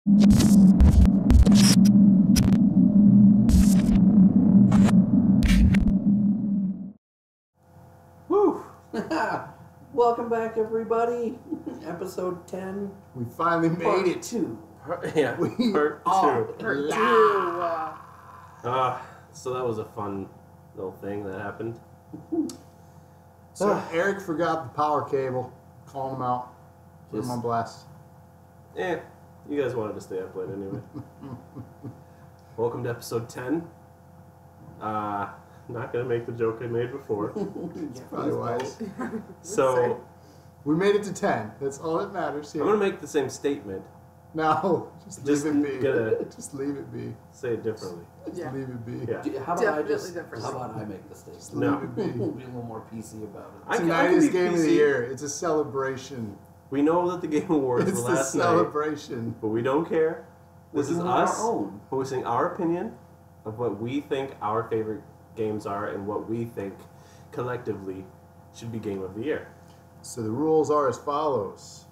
Woo! Welcome back, everybody. Episode 10. We finally made it. 2. Part 2. So that was a fun little thing that happened. So Eric forgot the power cable. Calling him out. Put him on blast. You guys wanted to stay up late anyway. Welcome to episode 10. Not gonna make the joke I made before. It's probably wise. So we made it to 10. That's all that matters here. I'm gonna make the same statement. No, just leave it be. Gonna just leave it be. Say it differently. Just leave it be. Yeah. How about I make the statement? Just leave it be. Be a little more PC about it. Tonight is Game of the Year. It's a celebration. We know that the Game Awards it's were last the celebration. night, but we don't care. This is us own. voicing our opinion of what we think our favorite games are and what we think collectively should be Game of the Year. So the rules are as follows.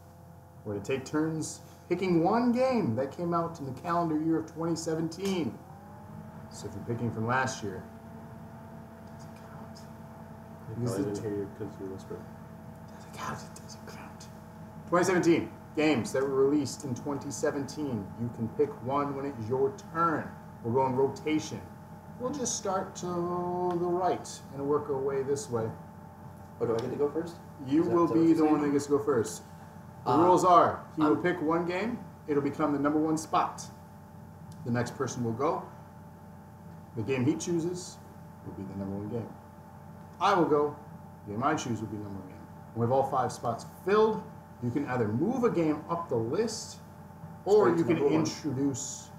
We're going to take turns picking one game that came out in the calendar year of 2017. So if you're picking from last year, it doesn't count. I didn't hear you because you whispered. It doesn't count. It doesn't count. 2017. Games that were released in 2017. You can pick one when it's your turn. We'll go in rotation. We'll just start to the right and work our way this way. Oh, do I get to go first? You will be the one that gets to go first. The rules are, he will pick one game, it'll become the number one spot. The next person will go. The game he chooses will be the number one game. I will go. The game I choose will be the number one game. When we have all 5 spots filled, you can either move a game up the list, or you can introduce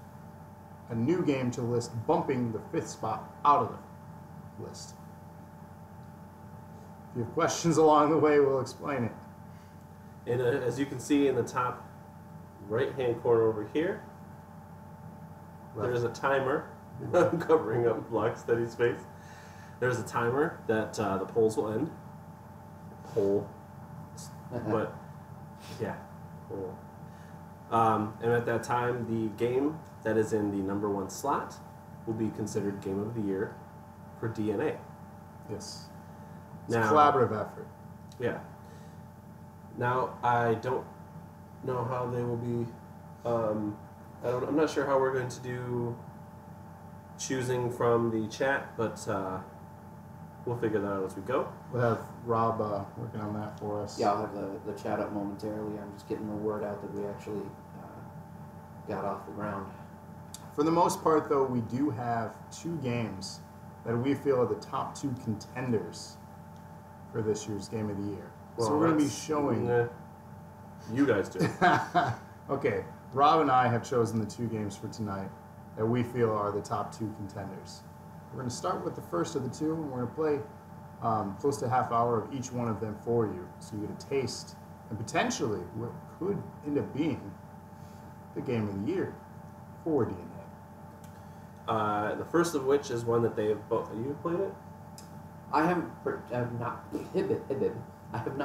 a new game to the list, bumping the 5th spot out of the list. If you have questions along the way, we'll explain it. And as you can see in the top right-hand corner over here, there's a timer. I'm covering up Blocksteady's face. There's a timer that the polls will end. But yeah, poll. And at that time, the game that is in the number one slot will be considered Game of the Year for DNA. Yes. It's a collaborative effort. Yeah. Now, I don't know how they will be. I'm not sure how we're going to do choosing from the chat, but we'll figure that out as we go. We'll have Rob working on that for us. Yeah, I'll have the chat up momentarily. I'm just getting the word out that we actually got off the ground. For the most part, though, we do have 2 games that we feel are the top 2 contenders for this year's Game of the Year. Well, so we're going to be showing... You guys do. Okay, Rob and I have chosen the 2 games for tonight that we feel are the top 2 contenders. We're going to start with the first of the 2, and we're going to play close to a half hour of each one of them for you, so you get a taste, and potentially what could end up being the Game of the Year for DNA. The first of which is one that they have both... You played it? I have not personally. I have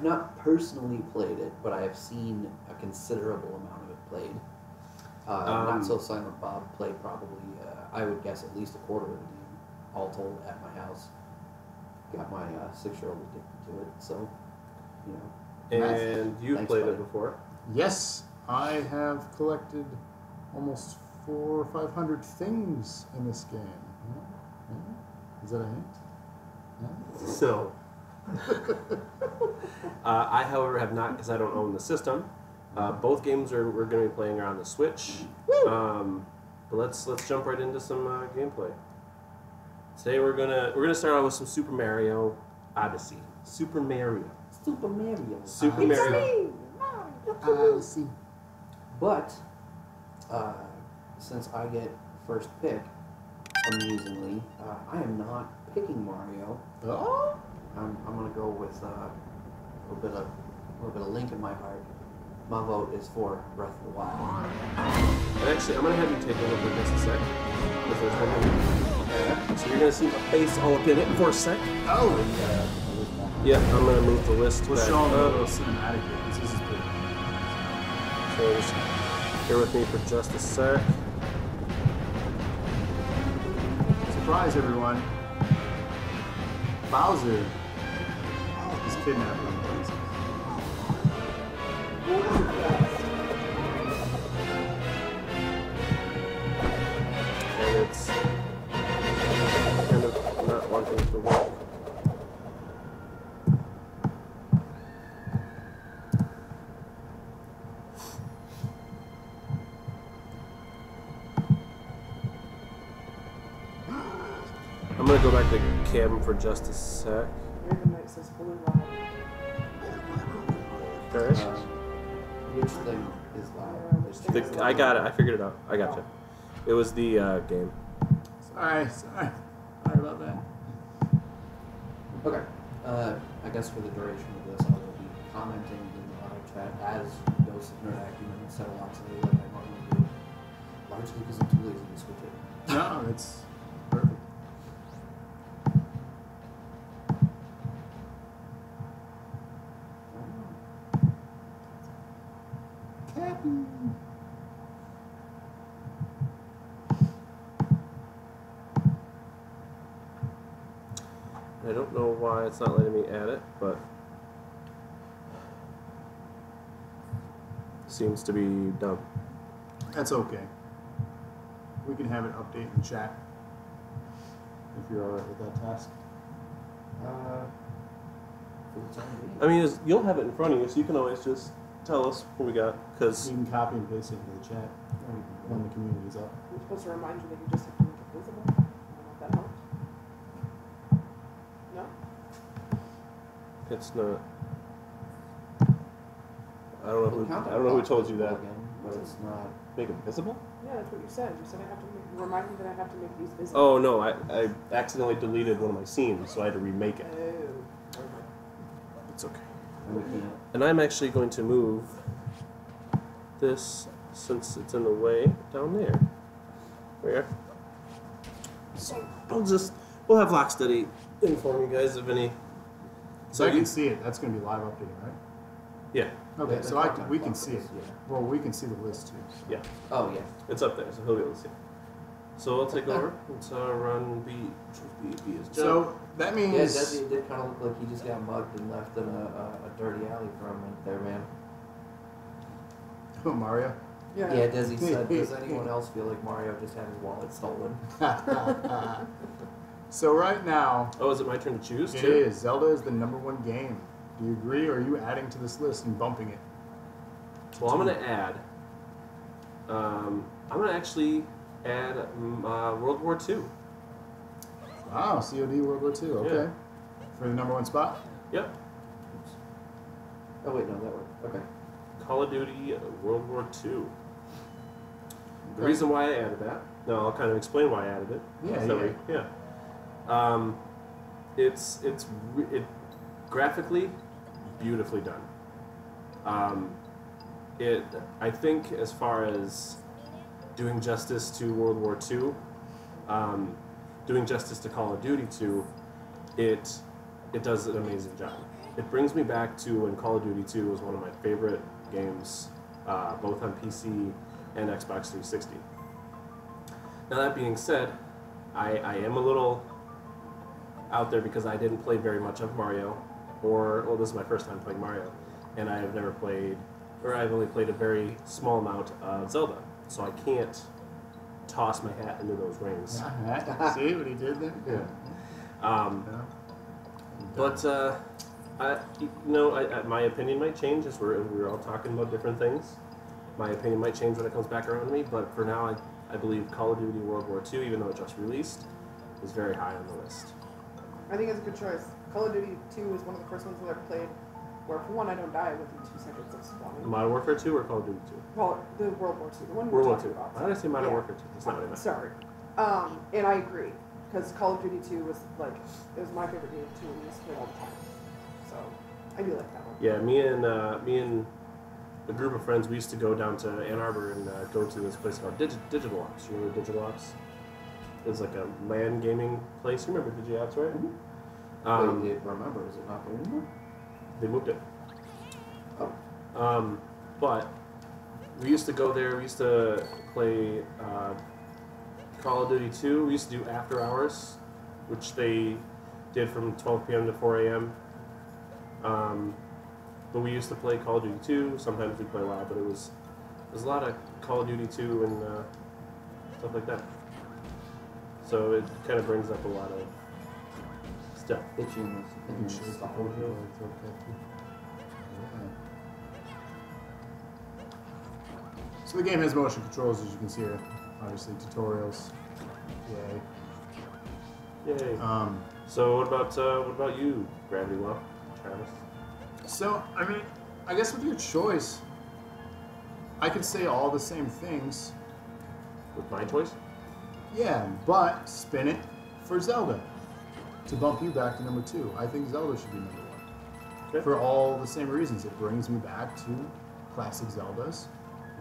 not personally played it, but I have seen a considerable amount of it played. Not so Silent Bob played probably, I would guess, at least a quarter of the game, all told, at my house. Got my 6-year-old addicted to it, so, you know. And you've played it before? Yes, I have collected almost 400 or 500 things in this game. Is that a hint? So, I, however, have not, because I don't own the system. Both games we're going to be playing are on the Switch. But let's jump right into some gameplay. Today we're gonna start out with some Super Mario Odyssey. Super Mario. Odyssey. But since I get first pick, amusingly, I am not picking Mario. Oh? I'm gonna go with a little bit of Link in my heart. My vote is for Breath of the Wild. Actually, I'm gonna have you take a look at this a sec. So you're gonna see my face all up in it for a sec. Oh. Yeah, I'm gonna move the list. We'll show them a little cinematic here. So just bear with me for just a sec. Surprise, everyone. Bowser is kidnapped. And it's kind of not wanting to work. I'm gonna go back to Cam for just a sec. Raven Knight says fully live. Okay. Which thing is loud? I got it. I figured it out. I got you. It was the game. Sorry about that. Okay. I guess for the duration of this, I will be commenting in the auto chat as Dosage or Acumen instead of Loxley like I normally do. Largely because I'm too lazy to switch it. No, it's perfect. Captain. I don't know why it's not letting me add it, but seems to be done. That's okay. We can have it update in chat if you're alright with that task. For the time being. I mean, you'll have it in front of you, so you can always just tell us what we got. Because You can copy and paste it into the chat when the community's up. I'm supposed to remind you that you just have to make it visible. I don't know if that helps. No? it's not. I don't know We'll who. count I don't know who told you visible that. Again, but it's not. Make it visible? Yeah, that's what you said. You said I have to remind me that I have to make these visible. Oh no! I accidentally deleted one of my scenes, so I had to remake it. Oh. It's okay. And we can't. And I'm actually going to move this, since it's in the way, down there. Where? So we'll have Locksteady inform you guys of any. So I can see it. That's going to be live updating, right? Yeah, Okay, Yeah, so the we can see it. Yeah. Well, we can see the list too. yeah, Oh yeah. it's up there, so he'll be able to see. So I'll take over. Let's run B. B is jump. So that means. Yeah, Desi did kind of look like he just got mugged and left in a dirty alley for a minute there, man. Oh, Mario. Yeah. Yeah, Desi said, does anyone else feel like Mario just had his wallet stolen? So right now, Oh, is it my turn to choose? it too? is. Zelda is the #1 game. Do you agree, or are you adding to this list and bumping it? Well, I'm going to add. I'm going to actually add World War II. Wow, COD World War II. Okay. Yeah. For the #1 spot. Yep. Oh wait, no, that worked. Okay. Call of Duty World War II. The Okay. reason why I added that. No, I'll kind of explain why I added it. Yeah, So yeah. It's graphically beautifully done. I think as far as doing justice to World War II, doing justice to Call of Duty 2, it does an amazing job. It brings me back to when Call of Duty 2 was one of my favorite games, both on PC and Xbox 360. Now that being said, I am a little out there because I didn't play very much of Mario, well, this is my first time playing Mario, and I have never played, or I've only played a very small amount of Zelda, so I can't toss my hat into those rings. See what he did there? Yeah. But my opinion might change as we're all talking about different things. My opinion might change when it comes back around to me, but for now, I believe Call of Duty World War II, even though it just released, is very high on the list. I think it's a good choice. Call of Duty 2 is one of the first ones that I've played where, for one, I don't die within 2 seconds of spawning. Modern Warfare 2 or Call of Duty 2? Well, the World War 2, the one World we're War talking 2. about. Why did I say Modern Yeah. Warfare 2? That's not what I meant. Sorry. And I agree, because Call of Duty 2 was like, it was my favorite game too, and we used to play it all the time. So, I do like that one. Yeah, me and a group of friends, we used to go down to Ann Arbor and go to this place called Digital Ops. You remember Digital Ops? It's like a LAN gaming place. You remember Digital Ops, right? Wait, remember, is it not there anymore? They moved it. Oh. But we used to go there. We used to play Call of Duty 2. We used to do after hours, which they did from 12 p.m. to 4 a.m. But we used to play Call of Duty 2. Sometimes we play WoW, but there's a lot of Call of Duty 2 and stuff like that. So it kind of brings up a lot of stuff. Itchiness and nostalgia. So the game has motion controls, as you can see here. Obviously, tutorials. Yay. Yay. So what about you, Gravity Well, Travis? So, I mean, I guess with your choice, I could say all the same things. With my choice? Yeah, but spin it for Zelda to bump you back to number 2. I think Zelda should be number 1. Okay. For all the same reasons. It brings me back to classic Zeldas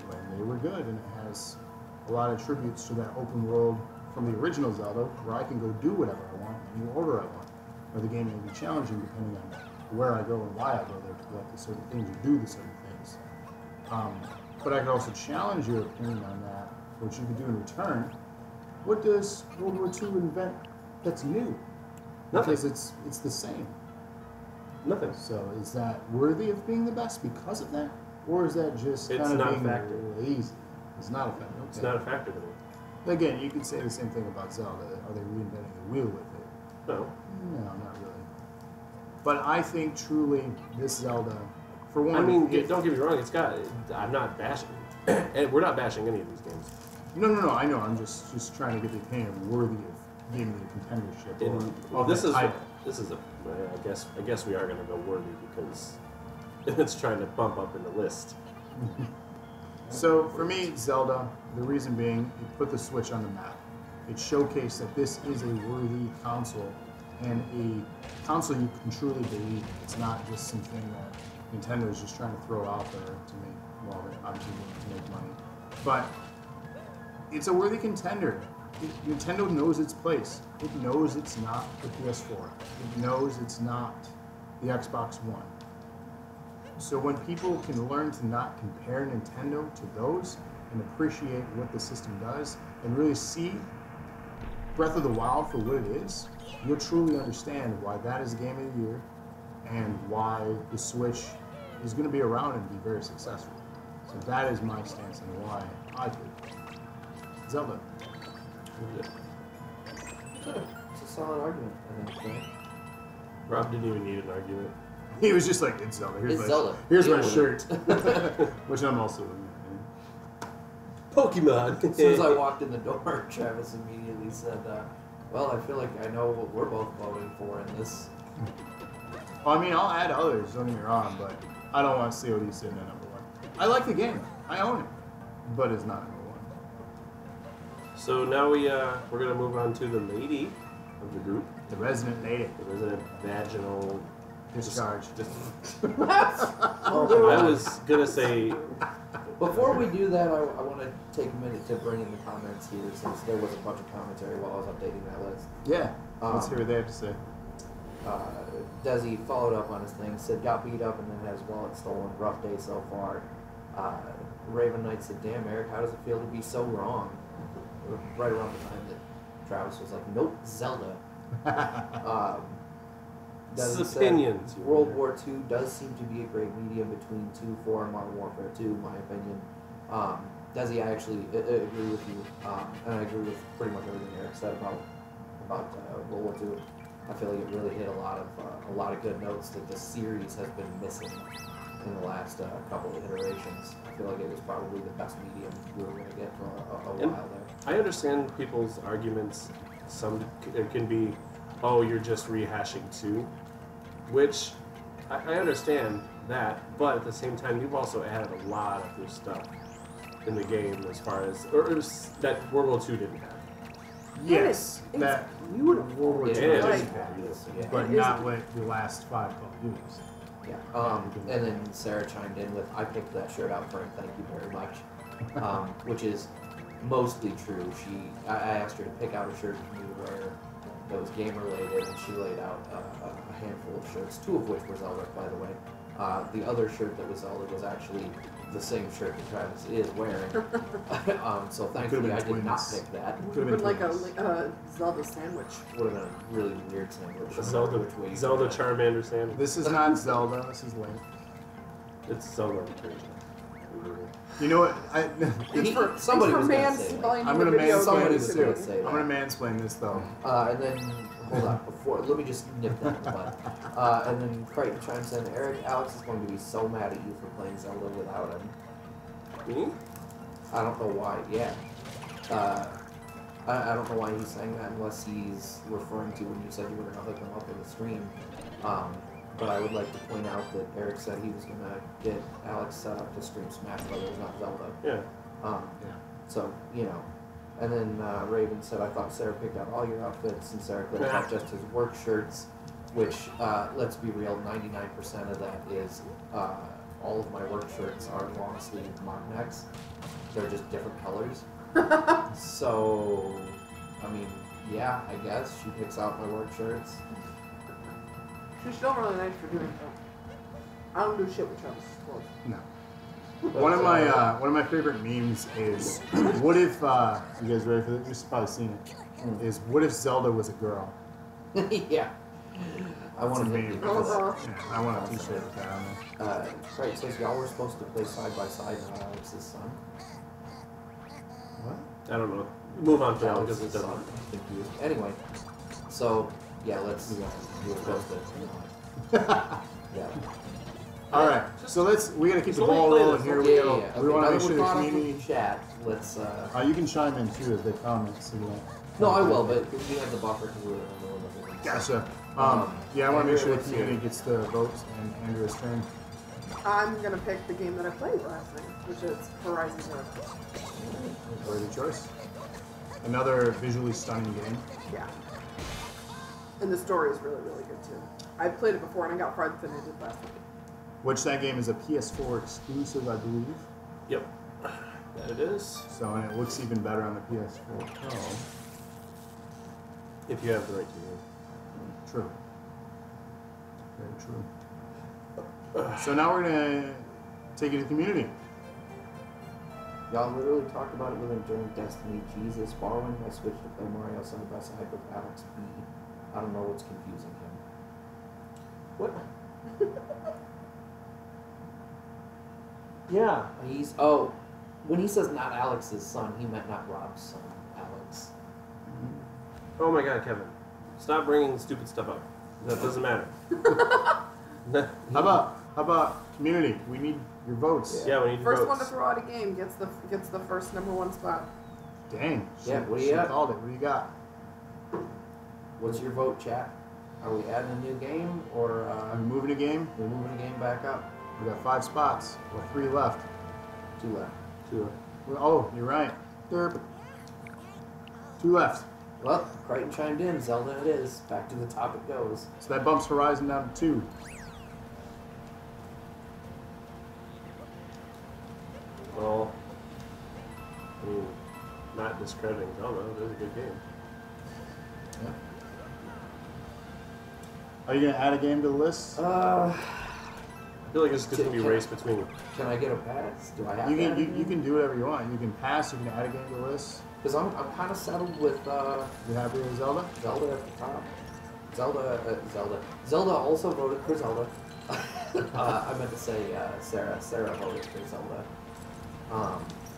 when they were good, and it has a lot of tributes to that open world from the original Zelda, where I can go do whatever I want, in the order I want. Or the game may be challenging depending on where I go and why I go there to collect the certain things or do the certain things. But I could also challenge your opinion on that, what you could do in return. What does World War II invent that's new? Nothing. Because it's the same. Nothing. So is that worthy of being the best because of that? Or is that just It's kind of not a being factor. lazy? It's not a factor. Okay. It's not a factor to me. Again, you could say the same thing about Zelda. Are they reinventing the wheel with it? No. No, not really. But I think truly this Zelda, for one, I mean, don't get me wrong. It's got. I'm not bashing. And we're not bashing any of these games. No. I know. I'm just trying to get the opinion of worthy of being the contendership. Well, of this the is title. I guess we are going to go worthy because it's trying to bump up in the list. So for me, Zelda, the reason being, it put the Switch on the map. It showcased that this is a worthy console, and a console you can truly believe. It's not just something that Nintendo is just trying to throw out there to make, well, obviously to make money. But it's a worthy contender. Nintendo knows its place. It knows it's not the PS4. It knows it's not the Xbox One. So when people can learn to not compare Nintendo to those and appreciate what the system does and really see Breath of the Wild for what it is, you'll truly understand why that is the game of the year and why the Switch is going to be around and be very successful. So that is my stance on why I pick Zelda. It's a solid argument, I think. Rob didn't even need an argument. He was just like, it's Zelda. It's Zelda. Here's my Deal with shirt. Which I'm also in. Pokemon. As soon as I walked in the door, Travis immediately said, well, I feel like I know what we're both voting for in this. Well, I mean, I'll add others, don't get me wrong, but I don't want COD sitting at number 1. I like the game. I own it. But it's not number 1. So now we're gonna move on to the lady of the group, The resident lady. the resident vaginal Discharge. Oh, I was gonna say Before we do that, I want to take a minute to bring in the comments here, since there was a bunch of commentary while I was updating that list. Yeah. Let's hear what they have to say. Desi followed up on his thing, said got beat up and then has wallet stolen. Rough day so far. Raven Knight said, damn, Eric, how does it feel to be so wrong? Right around the time that Travis was like, nope, Zelda. This is said, opinions. World War II does seem to be a great medium between 2.4 and Modern Warfare 2, in my opinion. Desi, I actually agree with you, and I agree with pretty much everything Eric said about World War II. I feel like it really hit a lot of good notes that the series has been missing in the last couple of iterations. I feel like it was probably the best medium we were going to get for a while there. I understand people's arguments. Some it can be, oh, you're just rehashing 2, which I understand that, but at the same time, you've also added a lot of new stuff in the game as far as, or it was, that World War II didn't have. Yes. It's That beautiful. World War II Yeah, it does is have, Yeah. but It is not what the last 5 Call of Duties. Yeah. And then Sarah chimed in with, I picked that shirt out for him, thank you very much. Which is mostly true. I asked her to pick out a shirt for me to wear that was game related, and she laid out a handful of shirts, 2 of which were Zelda, by the way. The other shirt that was Zelda was actually the same shirt that Travis is wearing. So thankfully I did not pick that. Would have been like a Zelda sandwich. Would have been a really weird sandwich. A Zelda Charmander sandwich. This is not Zelda. This is Link. It's Zelda. You know what? Somebody was gonna say that. I'm gonna mansplain this too. Say I'm gonna mansplain this though. And then, hold on, let me just nip that in the bud. And then Crichton chimes in, Eric, Alex is going to be so mad at you for playing Zelda without him. Me? I don't know why, yeah. I don't know why he's saying that unless he's referring to when you said you were going to hook him up in the stream. But I would like to point out that Eric said he was going to get Alex set up to stream Smash Brothers, not Zelda. Yeah. So, you know. And then Raven said, I thought Sarah picked out all your outfits, and Sarah could have got just his work shirts, which, let's be real, 99% of that is all of my work shirts are long sleeve mock necks. They're just different colors. So, I mean, yeah, I guess she picks out my work shirts. She's still really nice for doing that. I don't do shit with Travis's clothes. No. One of my favorite memes is, what if you guys ready for this? You've probably seen it. Is what if Zelda was a girl? Yeah. I want to meme. because I want a T-shirt with that on there. Right, says y'all were supposed to play side by side, not Alex's son. What? I don't know. Move on, Phil, because Alex's it son. doesn't. I'm confused. Anyway, so yeah, let's do it. Yeah. All right, so we gotta keep the ball rolling here. We want to make sure the community chat. Let's. You can chime in too if they comment. So no, I will, but we have the buffer because we're in the middle of everything. Gotcha. Yeah, I want to make sure the community gets to vote and Andrea's turn. I'm gonna pick the game that I played last night, which is Horizon Zero. Worthy choice. Another visually stunning game. Yeah. And the story is really, really good too. I've played it before and I got farther than I did last night. Which that game is a PS4 exclusive, I believe. Yep. That it is. So, and it looks even better on the PS4 Pro. If you have the right to do. True. Very true. So now we're gonna take it to the community. Y'all literally talked about it with him during Destiny. Jesus, borrowing my Switch to play Mario side by side with Alex B. I don't know what's confusing him. What? Yeah. When he says not Alex's son, he meant not Rob's son, Alex. Oh my God, Kevin. Stop bringing stupid stuff up. That doesn't matter. How about community? We need your votes. Yeah, we need First votes. one to throw out a game gets the first #1 spot. Dang. Yeah, what do you got? Called it. What do you got? What's your vote, chat? Are we adding a new game, or Are we moving a game? we're moving a game back up? We got 5 spots. Or 3 left. 2 left. 2 left. Oh, you're right. Derp. 2 left. Well, Crichton chimed in. Zelda it is. Back to the top it goes. So that bumps Horizon down to 2. Well, I mean, not discrediting Zelda. It is a good game. Yeah. Are you gonna add a game to the list? I feel like it's just going to be a race between. Can I get a pass? Do I have You to? can you can do whatever you want. You can pass. You can add a game to the list. Because I'm kind of settled with You happy with Zelda? Zelda at the top. Zelda also voted for Zelda. I meant to say Sarah. Sarah voted for Zelda.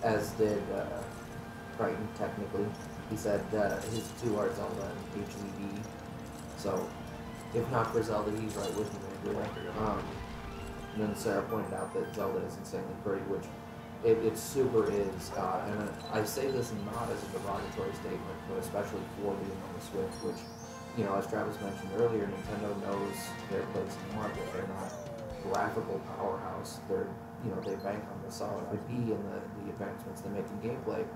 As did Crichton, technically. He said his 2 are Zelda and HVD. So, if not for Zelda, he's right with me. And then Sarah pointed out that Zelda is insanely pretty, which it super is. And I say this not as a derogatory statement, but especially for being on the Switch, which, you know, as Travis mentioned earlier, Nintendo knows their place in the market. They're not graphical powerhouse. They bank on the solid IP and the advancements they make in gameplay.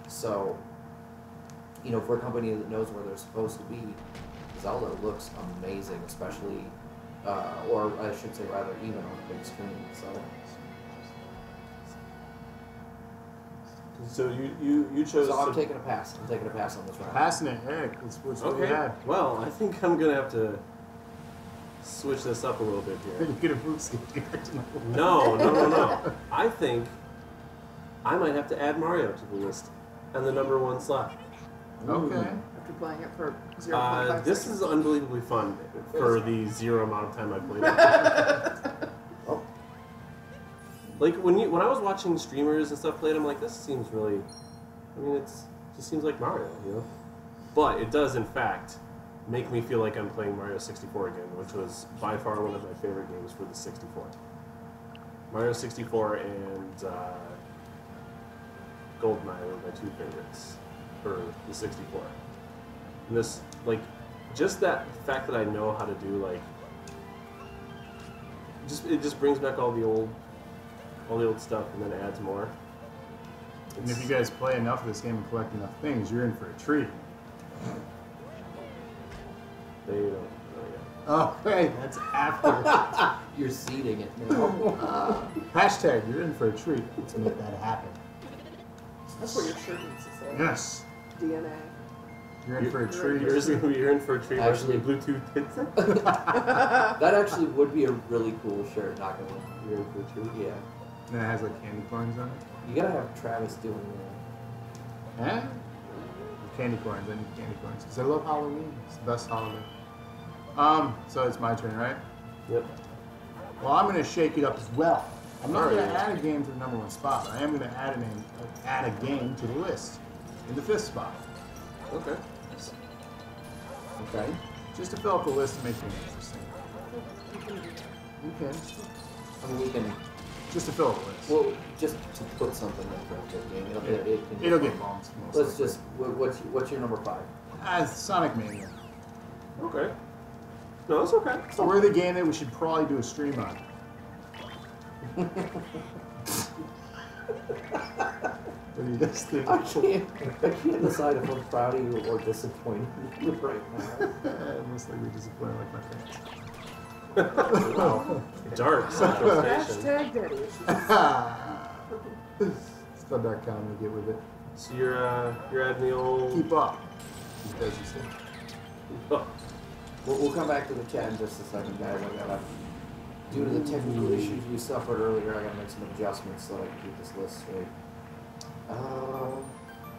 So, you know, for a company that knows where they're supposed to be, Zelda looks amazing, especially, or I should say rather, even on a big screen. So you chose. So I'm to... taking a pass. I'm taking a pass on this round. Passing it, Eric. It's what we Okay. had. Well, I think I'm gonna have to switch this up a little bit here. You get a boot skip. No. I think I might have to add Mario to the list and the number 1 slot. Okay. After playing it for 0.5 This seconds. is unbelievably fun for the 0 amount of time I played it. Oh, Like when I was watching streamers and stuff play it, I'm like, this seems really. I mean, it just seems like Mario, you know. But it does, in fact, make me feel like I'm playing Mario 64 again, which was by far one of my favorite games for the 64. Mario 64 and GoldenEye were my 2 favorites for the 64. And this, like, just that fact that I know how to do, like, it just brings back all the old stuff and then adds more. And if you guys play enough of this game and collect enough things, you're in for a treat. They don't know yet. Oh, hey, that's after. you're seeding it now. Hashtag, you're in for a treat to make that happen. That's what your shirt needs to say. Yes. DNA. You're in for a treat. You're in for a treat. Actually- Actually, Bluetooth headset. That actually would be a really cool shirt, not gonna lie. You're in for a treat. Yeah. And then it has like candy corns on it. You gotta have Travis doing Huh? Candy corns. I need candy corns. Because I love Halloween. It's the best holiday. So it's my turn, right? Yep. Well, I'm going to shake it up as well. I'm not going to Alright. add a game to the number 1 spot, but I am going to add a game to the list in the 5th spot. Okay. Okay. Just to fill up the list and make things interesting. Okay. I mean, we can. Just to fill up the list. Well, just to put something in front of the game. It'll get bumped. most Let's likely. just. What's your number 5? Sonic Mania. Okay. No, that's okay. So we're the game that we should probably do a stream on. What do you guys think? I can't decide if I'm proud of you or disappointed in you right now. Most likely disappointed like my parents. Wow. Dark Central Station. Hashtag daddy issues. Spud.com to get with it. So you're adding the old. Keep up. As you say. Oh, We'll come back to the chat in just a second, guys. I gotta, due to the technical issues we suffered earlier, I gotta make some adjustments so I can keep this list straight.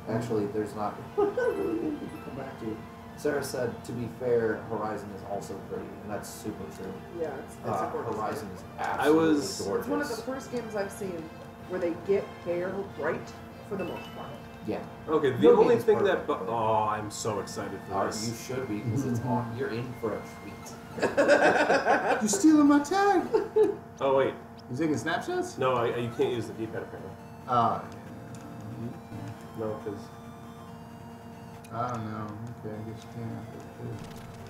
Actually, there's not. We can come back to. Sarah said, to be fair, Horizon is also pretty, and that's super true. Yeah, it's a gorgeous Horizon game. is absolutely gorgeous. It's one of the first games I've seen where they get hair right for the most part. Yeah. okay. The No only game's thing that. perfect. Oh, I'm so excited for You this. should be, because it's on. You're in for a treat. You're stealing my tag! Oh wait, You taking snapshots? no, you can't use the D-pad apparently. No, because I don't know. Okay, I guess you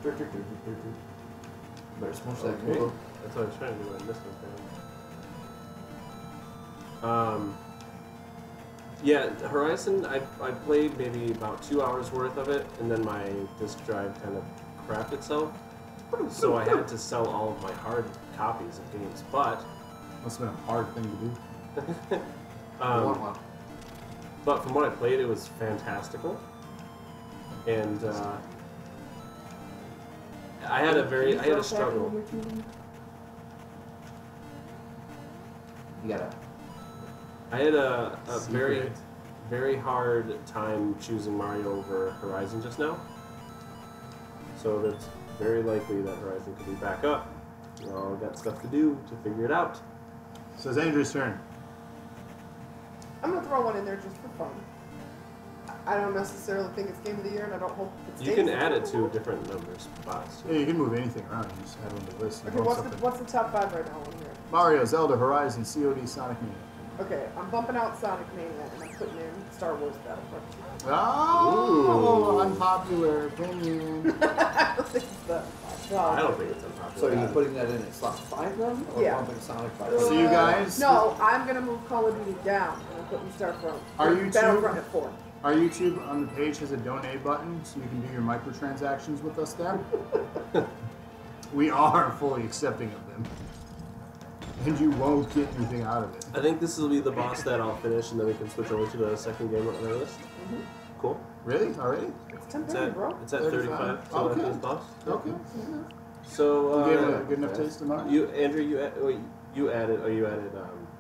can't. Better smush that Okay. cool. That's what I was trying to do in this one. Yeah, Horizon, I played maybe about 2 hours worth of it, and then my disk drive kind of crapped itself. So I had to sell all of my hard copies of games. But, Must have been a hard thing to do. but from what I played, it was fantastical. And I had a struggle. You gotta. I had a very, Secret. very hard time choosing Mario over Horizon just now. So it's very likely that Horizon could be back up. We all got stuff to do to figure it out. So it's Andrew's turn. I'm gonna throw one in there just for fun. I don't necessarily think it's game of the year, and I don't hope it's. You can add it to different numbers spots. Yeah, you can move anything around. You just add it on the list. and Okay, bump something. what's the top 5 right now on here? Mario, Zelda, Horizon, COD, Sonic Mania. Okay, I'm bumping out Sonic Mania and I'm putting in Star Wars Battlefront 2. Oh, Ooh. unpopular opinion. I don't think it's that. I don't think it's unpopular. So are you putting that in at slot 5 then? Or Yeah. bumping Sonic 5? So you guys- No, I'm gonna move Call of Duty down and I'm putting Starfront. Are you Battlefront too- at 4. Our YouTube on the page has a donate button, so you can do your microtransactions with us there. We are fully accepting of them. And you won't get anything out of it. I think this will be the boss that I'll finish, and then we can switch over to the second game on our list. Cool. Really? Already? It's It's 10:30, at, bro. it's at 35. 35. So Okay. that's boss. Okay. So You gave it a good enough taste tomorrow? you Andrew, you added. Oh, you added.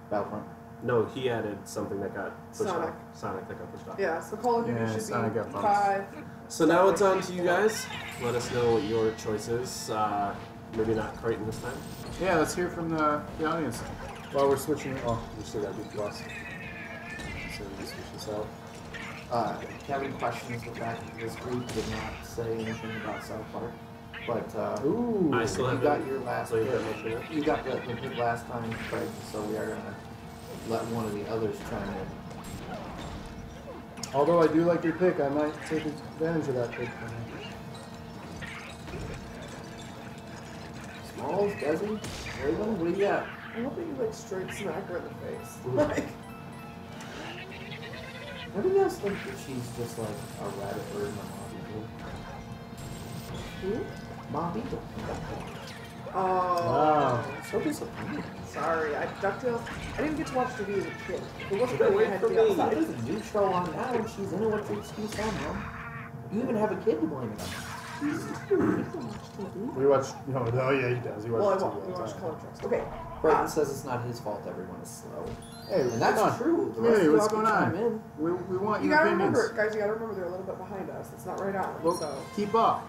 Battlefront. No, he added something that got pushed Sonic. off. Sonic that got pushed off. Yeah, so Call of Duty Yeah, should Sonic be got bumped. 5. So now it's on to you guys. Let us know what your choice is. Maybe not Crichton this time. Yeah, let's hear from the audience. While we're switching, we still got to do plus. So we switch this out. Kevin questions the fact that this group did not say anything about South Park. But Ooh. I still you haven't got your last played pick. that much yet. You got the pick last time, Craig, so we are going to let one of the others chime in. Although I do like your pick, I might take advantage of that pick. Smalls, Desi, Raven, what do you got? I hope that you like straight smack her in the face. Like, Nobody else think that she's just like a rabbit bird and a mob eagle? who? Mob eagle. Oh. Wow. So disappointing. Sorry, DuckTales. I didn't get to watch TV as a kid. If it wasn't Wait for I had to for be me. outside. There's a new show on now and she's in it. What's your excuse on, Mom? You even have a kid to blame it on. We watched. No, yeah, he does. He Well, I watches won't. We TV all the watched time. Color Tricks. Okay. Brighton says it's not his fault everyone is slow. Hey, And that's come on. true. The Hey, rest of what's y'all can going on? chime in. We want You your gotta opinions. remember, guys. You gotta remember they're a little bit behind us. It's not right on. Well, So keep up.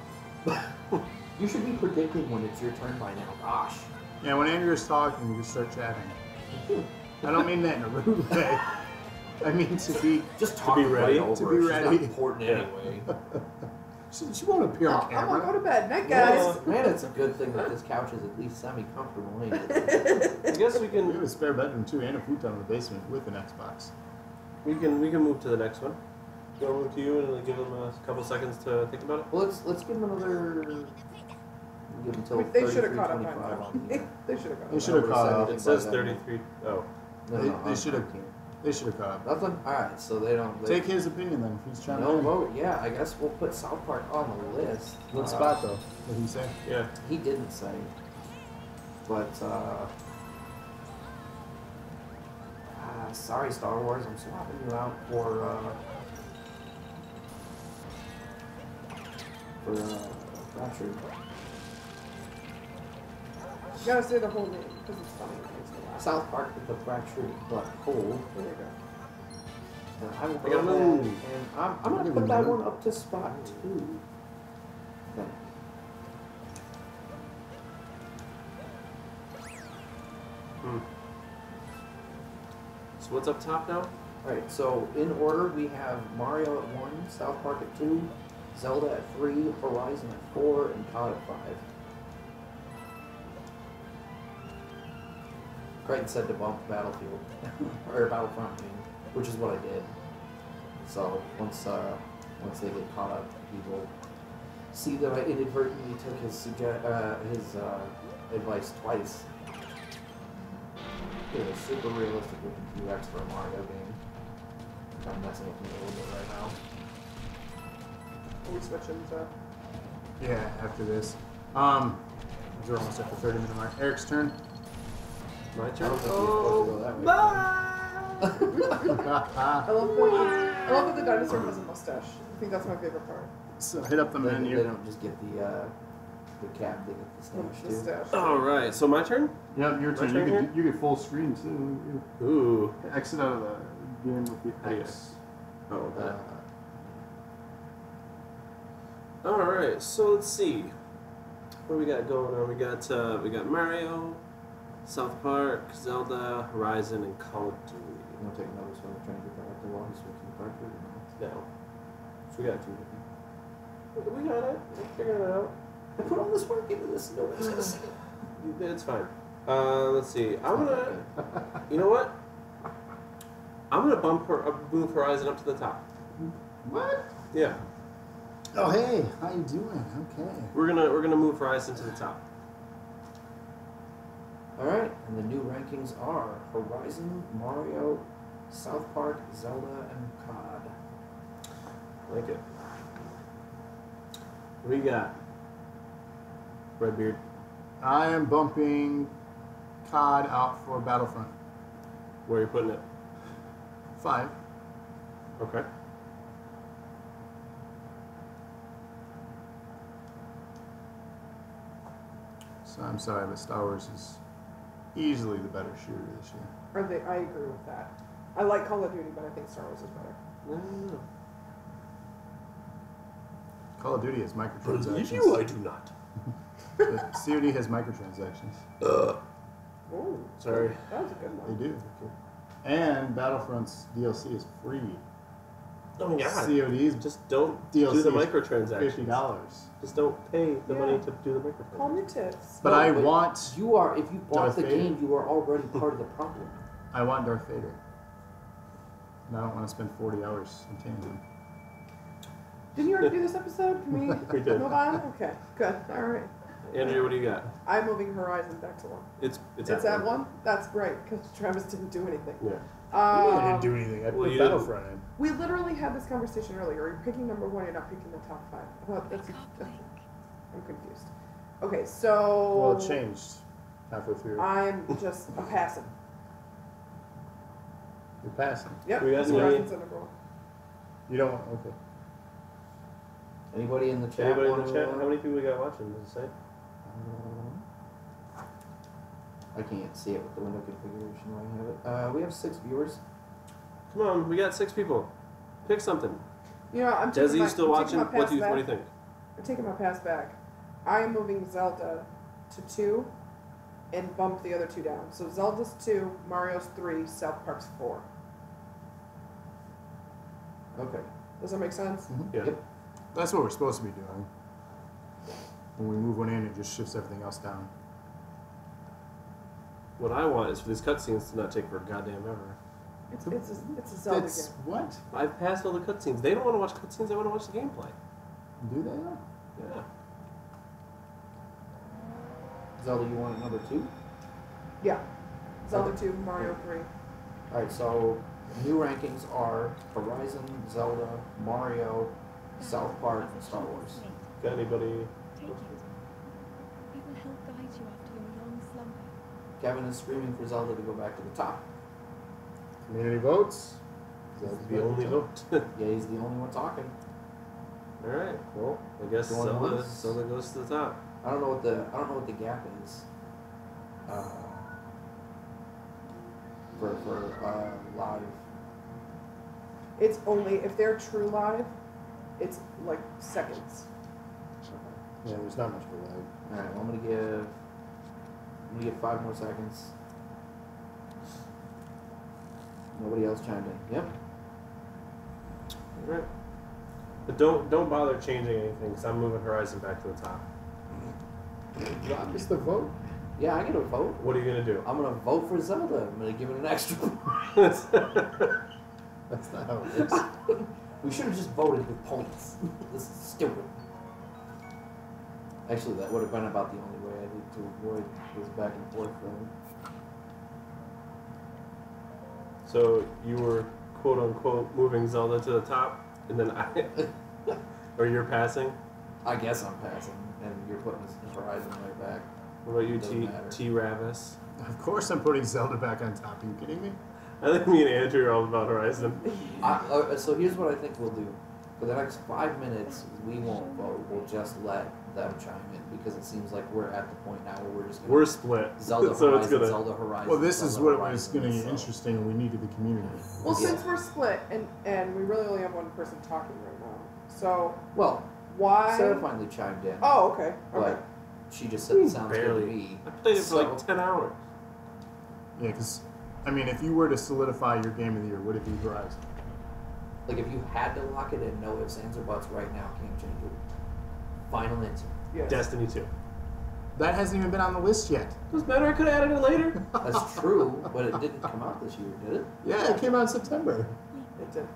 You should be predicting when it's your turn by now. Gosh. Yeah, when Andrew's talking, you just start chatting. I don't mean that in a rude way. I mean to be. Just To talk be ready. right over To her. be She's ready. not important Yeah. anyway. She won't appear on I'm gonna go camera. to bed. Night, guys. Man, it's a good thing that this couch is at least semi-comfortable. Ain't it? I guess we We have can a spare bedroom too, and a futon in the basement with an Xbox. we can move to the next one. Do you want to move to you and give them a couple seconds to think about it? Well, let's give them another. Give them till They should have caught up 33:25 by now. on the. They should have caught They up. should have caught up. It says 33. Oh, They should have. They should have caught up. Nothing. All right, so they don't. They, Take his opinion then. If he's trying no to. vote. Yeah, I guess we'll put South Park on the list. What spot though? What did he say? yeah. He didn't say, but sorry, Star Wars. I'm swapping you out for Rapture. You gotta say the whole name because it's funny. It makes me laugh. South Park with the fractured but whole. There you go. And I will I go gotta ahead move. and I'm gonna put that one up to spot 2. Then. So what's up top now? Alright, so in order we have Mario at 1, South Park at 2, Zelda at 3, Horizon at 4, and COD at 5. Crichton said to bump Battlefield, or Battlefront, I mean, which is what I did. So once they get caught up, people see that I inadvertently took his advice twice. It is super realistic looking UX for a Mario game. Kind of messing with me a little bit right now. Are we switching to? Yeah, after this. We're almost at the 30-minute mark. Eric's turn. My I turn. don't think we're supposed to go that way. I love when I love that the dinosaur has a mustache. I think that's my favorite part. So hit up the They menu. don't just get the cap, they get the stash The too. mustache. All right. So my turn. Yep, your turn. turn here? You get full screen too. Ooh. You exit out of the game with the How do you- X. Oh. Okay. Uh, All right. So let's see. What do we got going on? We got Mario, South Park, Zelda, Horizon, and Call of Duty. I'm gonna take another swing trying to get that up there while he's switching the card through. No. So we got 2. We got it. We're figuring it out. I put all this work into this, nobody's gonna see it. It's fine. Let's see. I'm gonna. You know what? I'm gonna move Horizon up to the top. What? Yeah. Oh hey, how you doing? Okay. We're gonna move Horizon to the top. Alright, and the new rankings are Horizon, Mario, South Park, Zelda, and COD. Like it. What do you got? Redbeard. I am bumping COD out for Battlefront. Where are you putting it? 5. Okay. So I'm sorry, but Star Wars is easily the better shooter this year. I agree with that. I like Call of Duty, but I think Star Wars is better. No. Call of Duty has microtransactions. Believe you, I do not. But COD has microtransactions. Oh, Sorry. that was a good They one. do. And Battlefront's DLC is free. Oh my god. COD's Just don't DLC do the is microtransactions. $50. Just don't pay the money to do the microtransactions. Call me tips. But No, I but want if you bought Darth the Vader. game, you are already part of the problem. I want Darth Vader. And I don't want to spend 40 hours obtaining him. Didn't you already do this episode? Can we We did. move on? Okay, good. All right. Andrea, what do you got? I'm moving Horizon back to 1. It's It's at 1? That's great, because Travis didn't do anything. Yeah. I didn't do anything. I well, put you Battlefront in. We literally had this conversation earlier. You're picking number 1, you're not picking the top 5. Well, that's I'm confused. Okay, so... Well, it changed halfway through. I'm just a passing. You're passing. Yep, We got any- Horizon's at number 1. You don't want... Okay. Anybody in the chat? Anybody in the wanna- chat? How many people we got watching? Does it say? I can't see it with the window configuration where I have it. We have 6 viewers. Come on, we got 6 people. Pick something. You know, I'm taking Desi, my, you still I'm watching? taking my What pass do you back. think? I'm taking my pass back. I am moving Zelda to 2 and bump the other 2 down. So Zelda's 2, Mario's 3, South Park's 4. Okay. Does that make sense? Yeah. Yep. That's what we're supposed to be doing. When we move one in, it just shifts everything else down. What I want is for these cutscenes to not take for goddamn ever. It's a Zelda That's game. what? I've passed all the cutscenes. They don't want to watch cutscenes. They want to watch the gameplay. Do they? Though? Yeah. Zelda, you want number 2? Yeah. Zelda 2, Mario 3. Alright, so new rankings are Horizon, Zelda, Mario, South Park, and Star Wars. Got anybody? Take it. It will help guide you after your long slumber. Kevin is screaming for Zelda to go back to the top. Community votes. That's the only vote. Yeah, he's the only one talking. All right. Well, I guess Going Zelda once. goes to the top. I don't know what the gap is. For live. It's only, if they're true live, it's like seconds. Yeah, there's not much for life. Alright, well, I'm gonna give 5 more seconds. Nobody else chimed in. Yep. All right. But don't bother changing anything because I'm moving Horizon back to the top. Rob is the vote. Yeah, I get a vote. What are you gonna do? I'm gonna vote for Zelda. I'm gonna give it an extra. That's not how it works. We should have just voted with points. This is stupid. Actually, that would have been about the only way I need to avoid this back and forth thing. So you were quote unquote moving Zelda to the top, and then or you're passing. I guess I'm passing, and you're putting this Horizon right back. What about you, Doesn't matter. T Ravis? Of course I'm putting Zelda back on top. Are you kidding me? I think me and Andrew are all about Horizon. So here's what I think we'll do. For the next 5 minutes, we won't vote. We'll just let them chime in because it seems like we're at the point now where we're just gonna We're split. Zelda so Horizon, it's gonna. Zelda Horizon. Well, this is Zelda what was Horizon, going to so- get interesting, and we needed the community. Well, Yeah. since we're split and we really only have one person talking right now, so Well, why? Sarah finally chimed in. Oh, okay. Okay. But she just said it sounds good Barely. to me. I played it for like So- 10 hours. Yeah, because, I mean, if you were to solidify your game of the year, would it be Horizon? Like if you had to lock it in, no ifs, ands, or buts right now, can't change it. Final answer. Yes. Destiny 2. That hasn't even been on the list yet. Doesn't matter. I could have added it later. That's true, but it didn't come out this year, did it? Yeah, it came out in September. It did.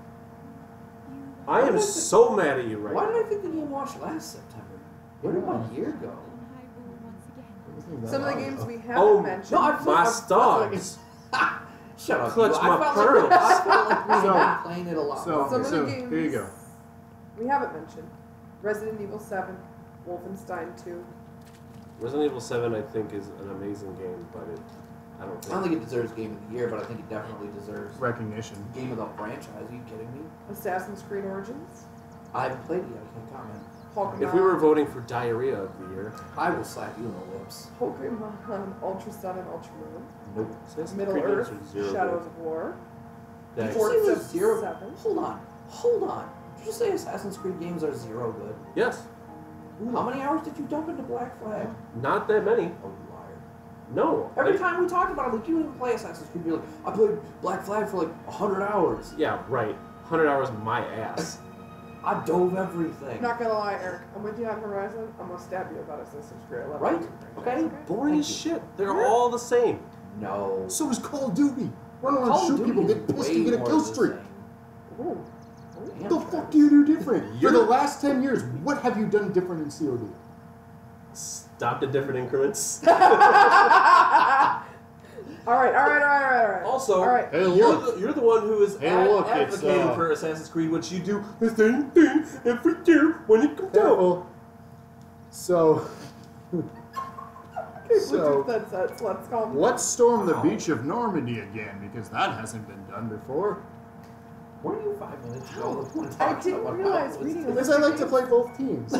I am so mad at you right Why now. did I think the game launched last September? Where did my year go? On Hyrule once again. It wasn't even that Some of the long games ago. we haven't Oh, mentioned. No, My I've stars. Shut up. Clutch you. my I felt pearls. Like, I felt like we So- had been playing it a lot So, longer. Some of the so games- here you go. we haven't mentioned. Resident Evil 7, Wolfenstein 2. Resident Evil 7, I think, is an amazing game, but I don't I don't think. think it deserves Game of the Year, but I think it definitely deserves Recognition. Game of the Franchise. Are you kidding me? Assassin's Creed Origins. I haven't played it yet. I can't comment. Pokemon. If we were voting for diarrhea of the year, I will slap you in the lips. Pokemon Ultra Sun and Ultra Moon. Nope. Assassin's Middle Creed Earth, games are zero Shadows good. of War. Yeah, Did you say it was Forza zero? 7. Hold on. Did you say Assassin's Creed games are zero good? yes, How many hours did you dump into Black Flag? not that many. Oh, you liar. No. Every time we talked about it, like, you didn't even play Assassin's Creed. You're like, I played Black Flag for like 100 hours. Yeah, right. 100 hours my ass. I dove everything. I'm not gonna lie, Eric. I'm with you on Horizon. I'm gonna stab you about Assassin's Creed. I love Right? it. Okay. Boring Thank as you. shit. They're all the same. No. So is Call of Duty. Run around, Call of shoot Duty people, is get pissed, way and get a more kill the streak. same. Ooh. Damn, What the fuck Travis. do you do different? For You're- the last 10 years, what have you done different in COD? Stopped at different increments. All right. Also, All right. Hey, you're look. the one who is Hey, look, it's, advocating for Assassin's Creed, which you do the same thing every year when it comes out. Careful. So, Okay, So- Bluetooth headsets. Let's go. let's storm the beach of Normandy again, because that hasn't been done before. Weren't you 5 minutes ago? I didn't realize reading a Because list I of like to games- play both teams.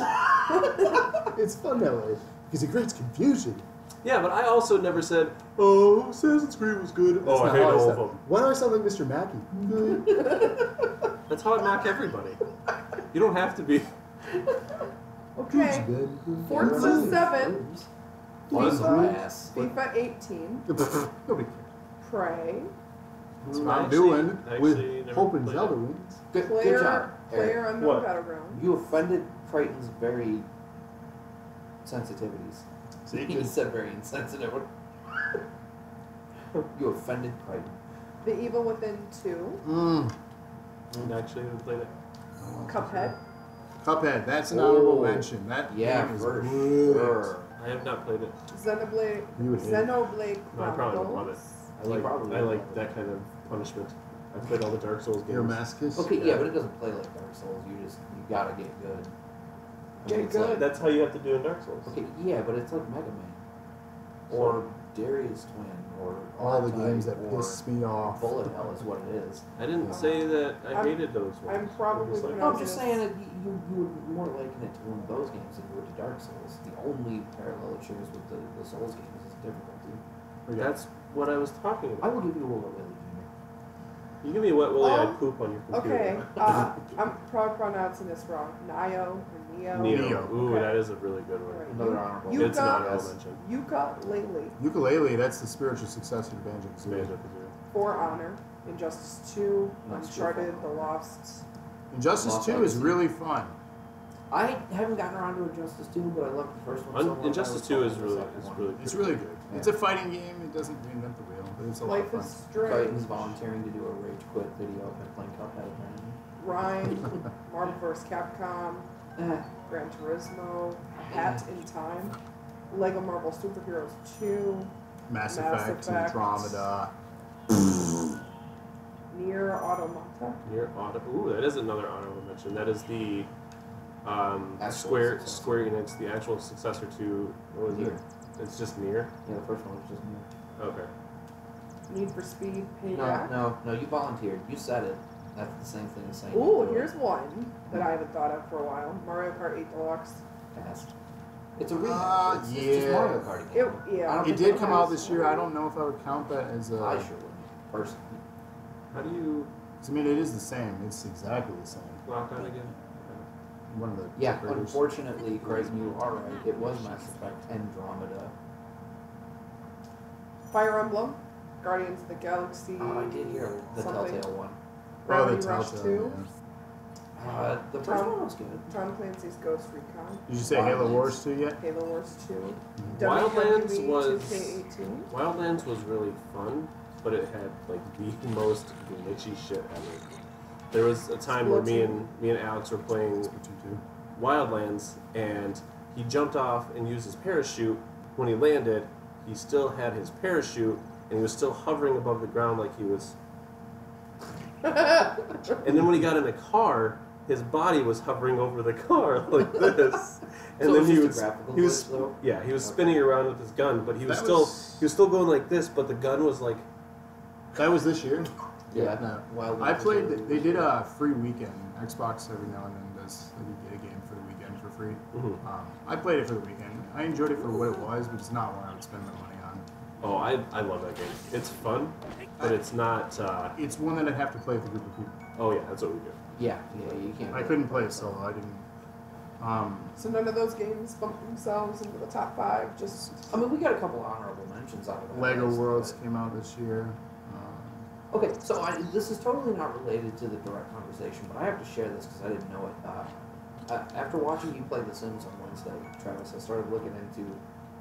It's fun that way, because it creates confusion. Yeah, but I also never said, oh, Assassin's Creed was good. That's Oh, I not hate how all of sound. them. Why do I sound like Mr. Mackey? Good. That's how I mock everybody. You don't have to be. Okay. Good. Forza 7, What's FIFA, ass? FIFA 18, Nobody cares. Prey, That's what I'm doing with never Hope and played Zelda it. wins. Good job. Player Eric. Unknown What? Battleground. You offended Crichton's very sensitivities. See, He said very insensitive. You offended Crichton. The Evil Within 2, I actually haven't played it. Cuphead, Cuphead, that's an honorable Oh, mention. That Yeah, game is for good. sure. I have not played it. Xenoblade, You would hate it. Xenoblade No, I probably would love Chronicles. it. You probably I would like love it. that kind of punishment. I played all the Dark Souls games. You're a masochist? Okay, Yeah. yeah, but it doesn't play like Dark Souls. You gotta get good. Get it's good. Like, That's how you have to do in Dark Souls. okay, yeah, but it's like Mega Man, or Darius Twin, or All the R-Type, games that or piss me off. Bullet Hell is what it is. I didn't say that I I'm- hated those ones. I'm probably Just like- pronouncing- No, I'm just saying that you would more liken it to one of those games than you would to Dark Souls. The only parallel it shares with the Souls games is difficulty. That's what I was talking I about. will give you a little Willy Junior. You give me a wet willy, Oh, I'd poop on your computer. Okay, I'm probably pronouncing this wrong. Nio or Neo. Neo. Ooh, Okay. that is a really good one. Right. Another honorable. You It's an got- honorable Yes. mention. Ukulele, Ukulele, that's the spiritual successor to Banjo It's Banjo Kazooie. Kazooie. For Honor, Injustice 2, That's Uncharted, good. The Lost. Injustice Lost 2 is Legacy. really fun. I haven't gotten around to Injustice 2, but I loved the first one. so much, Injustice I 2 was is following really the second one. good. It's really good. Yeah. It's a fighting game. It doesn't reinvent the wheel, but it's a lot of Life fun. is Strange. Crichton's volunteering to do a rage quit video of playing Cuphead apparently. Rhyme, Marvel vs. Capcom, Eh, Gran Turismo, Hat in Time, Lego Marvel Superheroes 2, Mass Mass Effect, Effect. Andromeda. Nier Automata, Near Auto. Ooh, that is another honorable mention. That is the Actual Square successor. Enix, the actual successor to what was Nier. it? It's just Near. Yeah, the first one was just me. Okay. Need for Speed, No, Payback. no, you volunteered. You said it. That's the same thing as saying. Ooh, you do here's one that I haven't thought of for a while. Mario Kart 8 Deluxe. it. Passed. It's a remake. It's just Yeah. Mario Kart It, again. I yeah. don't It think did that come out counts. this year. I don't know if I would count that as a. I sure wouldn't, personally. How do you 'cause I mean, it is the same. It's exactly the same. lock on again? One of the Yeah, creators. unfortunately, Craig, you are right. It was Mass Effect Andromeda. Fire Emblem, Guardians of the Galaxy. Oh, I did hear the something. Telltale one. Oh, Gravity the Rush Telltale, 2, yeah. The first Tom- one was good. Tom Clancy's Ghost Recon, Did you say Halo Wildlands. Wars 2 yet? Halo Wars 2, Wildlands WWE was 2K18. Wildlands was really fun, but it had like the most glitchy shit ever. There was a time where me and Alex were playing Splatoon 2. Wildlands, and he jumped off and used his parachute. When he landed, he still had his parachute, and he was still hovering above the ground like he was. And then when he got in the car, his body was hovering over the car like this. And So then it he was was just a graphical he was glitch, though? yeah he was Okay. spinning around with his gun, but he was That still going like this, but the gun was like That was this year? Yeah, No. Wildlands I was played. really They did a free weekend. Xbox every now and then does. They get a game for the weekend for free. Mm-hmm. I played it for the weekend. I enjoyed it for what it was, but it's not one I would spend my money on. Oh, I love that game. It's fun, but it's not. It's one that I'd have to play with a group of people. Oh yeah, that's what we do. Yeah, you can't. I couldn't play it solo. I didn't. So none of those games bump themselves into the top 5. Just I mean, we got a couple honorable mentions out of that. Lego list, Worlds but- came out this year. Okay, so this is totally not related to the direct conversation, but I have to share this because I didn't know it. After watching you play The Sims on Wednesday, Travis, I started looking into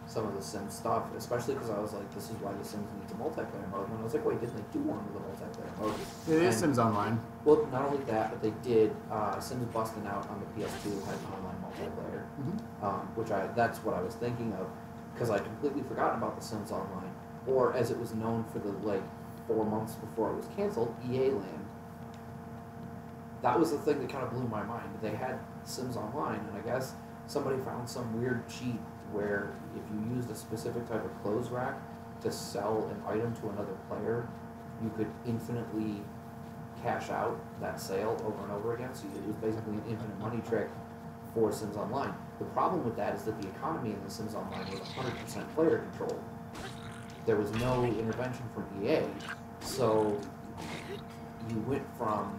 some of the Sims stuff, especially because I was like, this is why The Sims needs a multiplayer mode. And I was like, wait, didn't they do one with a multiplayer mode? It is And- Sims Online. Well, not only that, but they did Sims Busting Out on the PS2 had an online multiplayer, which that's what I was thinking of because I completely forgotten about the Sims Online, or as it was known for the 4 months before it was canceled, EA Land. That was the thing that kind of blew my mind. They had Sims Online, and I guess somebody found some weird cheat where if you used a specific type of clothes rack to sell an item to another player, you could infinitely cash out that sale over and over again. So it was basically an infinite money trick for Sims Online. The problem with that is that the economy in the Sims Online was 100% player control. There was no intervention from EA, so you went from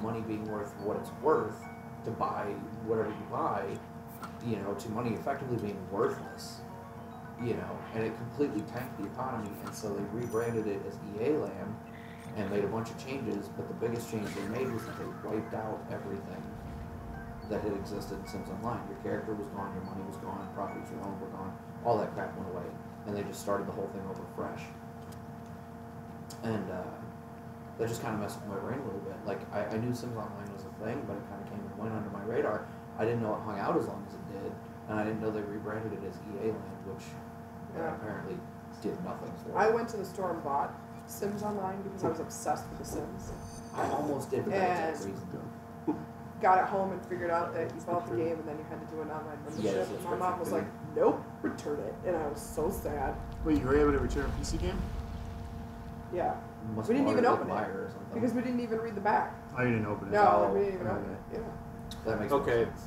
money being worth what it's worth to buy whatever you buy, to money effectively being worthless, and it completely tanked the economy. And so they rebranded it as EA Land and made a bunch of changes. But the biggest change they made was that they wiped out everything that had existed in Sims Online. Your character was gone, your money was gone, properties you owned were gone, all that crap went away. And they just started the whole thing over fresh. And that just kind of messed with my brain a little bit. I knew Sims Online was a thing, but it kind of came and went under my radar. I didn't know it hung out as long as it did, and I didn't know they rebranded it as EA Land, which apparently did nothing for it. I went to the store and bought Sims Online because I was obsessed with The Sims. I almost did for that exact reason. Got it home and figured out that you bought the game and then you had to do an online membership. And my mom was like, nope, return it. And I was so sad. Wait, you were able to return a PC game? Yeah. Must We didn't have even wanted open to it buy it or something. because we didn't even read the back. Oh, you didn't open it? No, we didn't even open it. Yeah. That makes Okay. sense.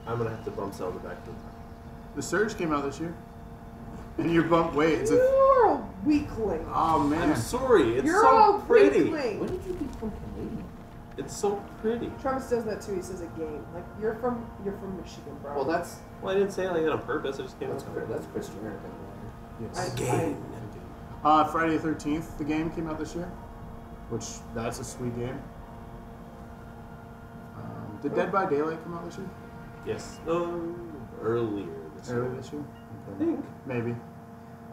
I'm gonna have to bump Zelda back to the top. The Surge came out this year. And you bumped, wait, it's a... You're a weakling. Oh, man. I'm sorry. It's You're so a pretty. weakling. When did you become Canadian? It's so pretty. Travis does that too. He says a game. Like you're from Michigan, bro. Well, that's Well, I didn't say it like that on purpose. I just came out. that's Chris Jericho. Yes. Game. Friday the 13th, the game came out this year. Which, that's a sweet game. Did Dead by Daylight come out this year? Yes. Earlier this year. Early this year? I Okay. think. Maybe.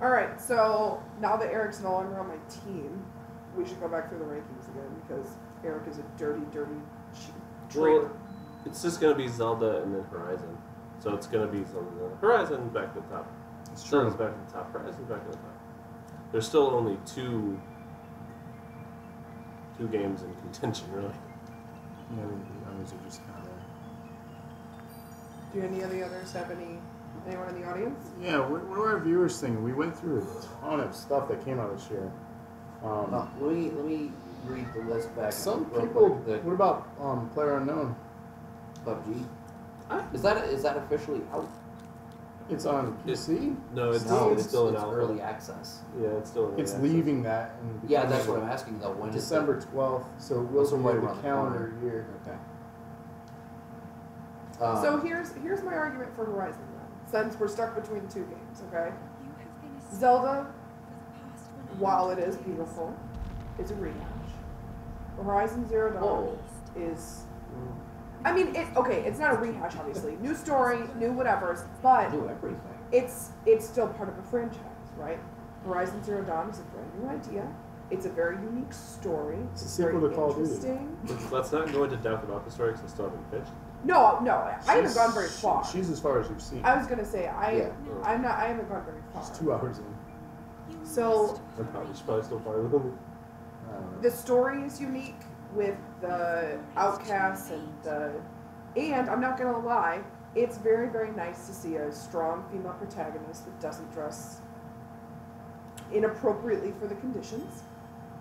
All right. So now that Eric's no longer on my team, we should go back through the rankings again because Eric is a dirty traitor. Well, it's just gonna be Zelda and then Horizon. So it's gonna be Zelda, Horizon back to the top. It's true. Zelda's back to the top. Horizon's back to the top. There's still only two games in contention, really. Yeah, the others are just kind of... Do any of the others have anyone in the audience? Yeah, what are our viewers thinking? We went through a ton of stuff that came out this year. Let me read the list back. Some real people... quick. What about PlayerUnknown? PUBG. Is that officially out? It's on PC? No, it's No, still in it's alpha. early access. Yeah, it's still in early It's access. leaving that. And Yeah, that's what I'm asking though. When December 12th, so we'll Also be right the around the calendar corner. year. Okay. So here's my argument for Horizon then, since we're stuck between two games. Okay, You have been a Zelda, for the past 100 while it is years. beautiful, is a rehash. Horizon Zero Dawn Whoa. is. I mean, it's not a rehash, obviously. New story, new whatevers, but do everything. it's still part of a franchise, right? Horizon Zero Dawn is a brand new idea. It's a very unique story. It's a very sequel to Call of Duty. interesting. Let's not go into depth about the story because I still haven't finished. No, I haven't gone very far. She's as far as you've seen. I was gonna say Yeah. I haven't gone very far. She's 2 hours in. You So She's probably still part of them. I don't know. the story is unique with the outcasts and I'm not gonna lie, it's very, very nice to see a strong female protagonist that doesn't dress inappropriately for the conditions.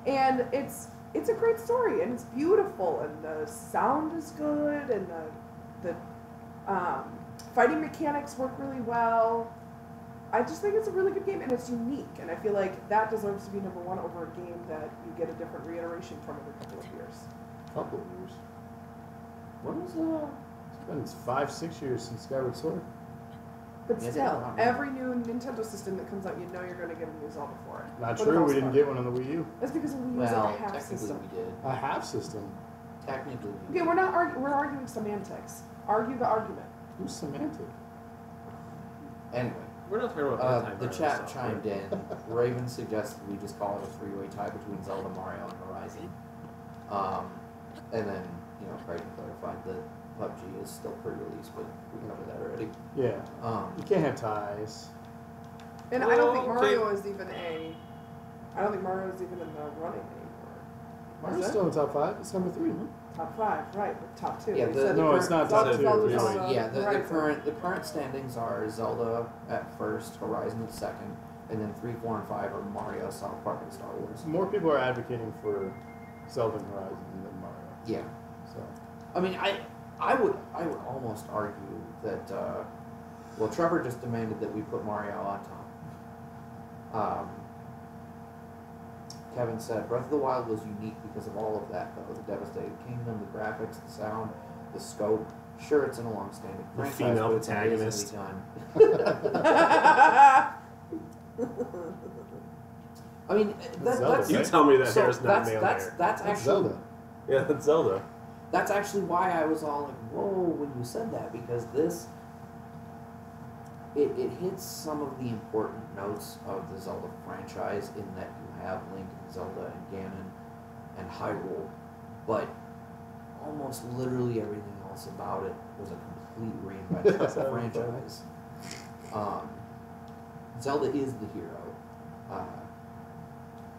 And it's a great story and it's beautiful and the sound is good and the Fighting mechanics work really well. I just think it's a really good game, and it's unique, and I feel like that deserves to be number one over a game that you get a different reiteration from every couple of years. Couple of years. When was It's been 5-6 years since Skyward Sword. But Yeah, still, they're not- every new Nintendo system that comes out, you know you're going to get a new Zelda for it. Not For the true. most We didn't part. get one on the Wii U. That's because we use Well, a half technically system. we did. A half system. Technically we Okay, did. we're not we're arguing semantics. Argue the argument. Who's semantic? Anyway, We're not talking about that the time chat stuff, chimed right? in. Raven suggested we just call it a three-way tie between Zelda, Mario, and Horizon. And then, Crichton clarified that PUBG is still pre-release, but we covered that already. Yeah. You can't have ties. And I don't think Okay. Mario is even I don't think Mario is even in the running anymore. Mario's Is it? still in the top 5. It's number 3. Top 5, right? But top 2. Yeah, You the- said no, current it's not Zelda- top two, Zelda's really. on the Yeah, the horizon. current standings are Zelda at first, Horizon at second, and then 3, 4, and 5 are Mario, South Park, and Star Wars. More people are advocating for Zelda and Horizon than Mario. Yeah. So I mean, I would almost argue that well, Trevor just demanded that we put Mario on top. Kevin said Breath of the Wild was unique because of all of that, though. The devastated kingdom, the graphics, the sound, the scope. Sure, it's in a long-standing The franchise, female but it's protagonist. amazingly done. I mean, Zelda, that's You tell me that so hair's not that's male that's hair. that's that's actually Zelda. Yeah, that's Zelda. that's actually why I was all like, whoa, when you said that, because this, it hits some of the important notes of the Zelda franchise in that you have Link and Zelda and Ganon and Hyrule, but almost literally everything else about it was a complete reinvention of the franchise. Zelda is the hero.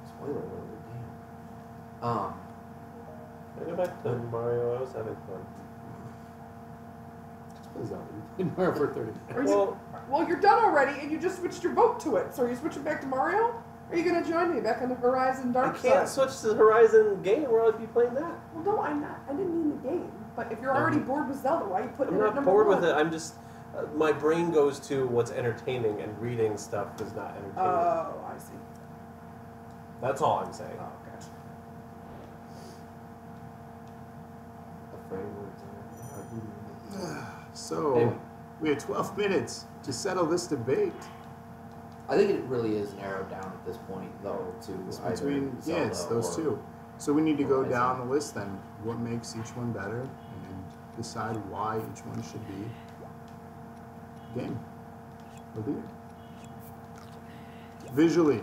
Spoiler alert, damn. I go back to Mario. I was having fun. Play Zelda. You played Mario for 30 minutes. Well, you're done already, and you just switched your vote to it. So are you switching back to Mario? Or are you going to join me back on the Horizon I Dark can't Side? switch to the Horizon game where I'd be playing that. Well, no, I'm not. I didn't mean the game. But if you're already bored with Zelda, why are you putting I'm it at not number bored one? with it. I'm just my brain goes to what's entertaining, and reading stuff is not entertaining. Oh, I see. That's all I'm saying. Oh, gotcha. Afraid words. So, Anyway. we have 12 minutes to settle this debate. I think it really is narrowed down at this point, though, to It's either between, Zelda it's those or, two. So we need to go Horizon. down the list then. What makes each one better, and decide why each one should be game of the year. Visually,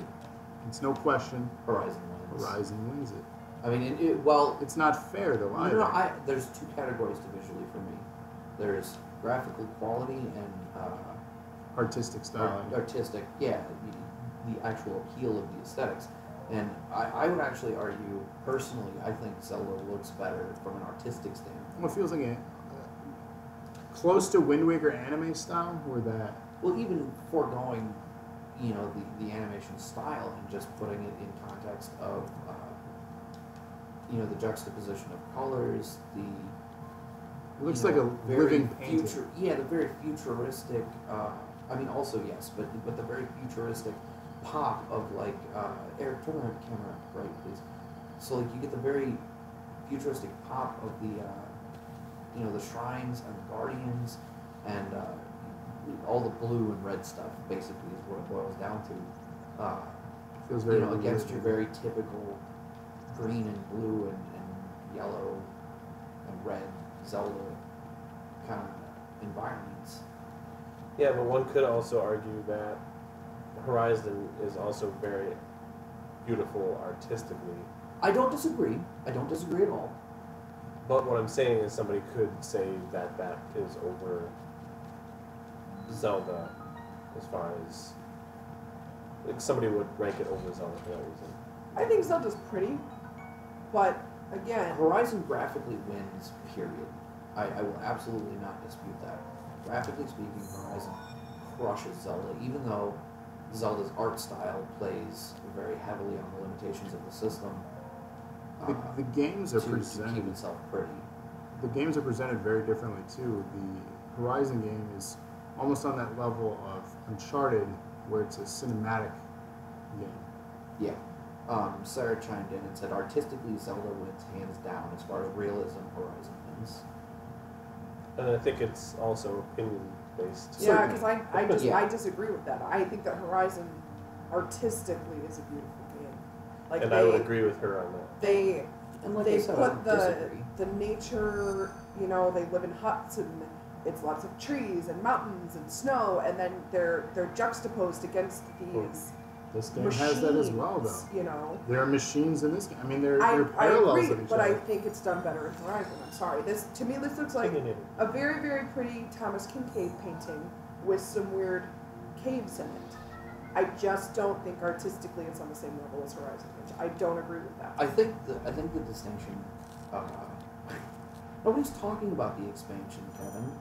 it's no question, Horizon wins. Horizon wins it. I mean, well, It's not fair though no, either. no, there's two categories to visually for me. There's graphical quality and Artistic style. artistic, yeah, the actual appeal of the aesthetics. And I would actually argue, personally, I think Zelda looks better from an artistic standpoint. Well, it feels like a close to Wind Waker anime style, where that Well, even foregoing, the animation style and just putting it in context of, the juxtaposition of colors, it looks like a very living painting. the very futuristic. Also yes, but the very futuristic pop of like Eric, turn the camera right, please. So like you get the very futuristic pop of the shrines and the guardians and all the blue and red stuff. Basically, is what it boils down to. Feels very Against your realistic. very typical green and blue and yellow and red Zelda kind of environments. Yeah, but one could also argue that Horizon is also very beautiful artistically. I don't disagree. I don't disagree at all. But what I'm saying is somebody could say that that is over Zelda as far as... Like somebody would rank it over Zelda for that reason. I think Zelda's pretty, but again, Horizon graphically wins, period. I will absolutely not dispute that. Graphically speaking, Horizon crushes Zelda, even though Zelda's art style plays very heavily on the limitations of the system. The games are to keep presented. itself pretty. The games are presented very differently too. Horizon game is almost on that level of Uncharted, where it's a cinematic game. Yeah. Sarah chimed in and said, artistically, Zelda wins hands down as far as realism. Horizon wins. And I think it's also opinion based. Yeah, because I Yeah. disagree with that. I think that Horizon artistically is a beautiful game. Like And I would agree with her on that. They And like they I said, I put don't disagree. the nature, you know, they live in huts and it's lots of trees and mountains and snow, and then they're juxtaposed against these This game machines, has that as well, though. you know. There are machines in this game. I mean, there I are parallels agree, of each but I other. think it's done better in Horizon. I'm sorry. This to me this looks like Opinionated. a very, very pretty Thomas Kincaid painting with some weird caves in it. I just don't think artistically it's on the same level as Horizon. I don't agree with that. I think the distinction. Nobody's talking about the expansion, Kevin.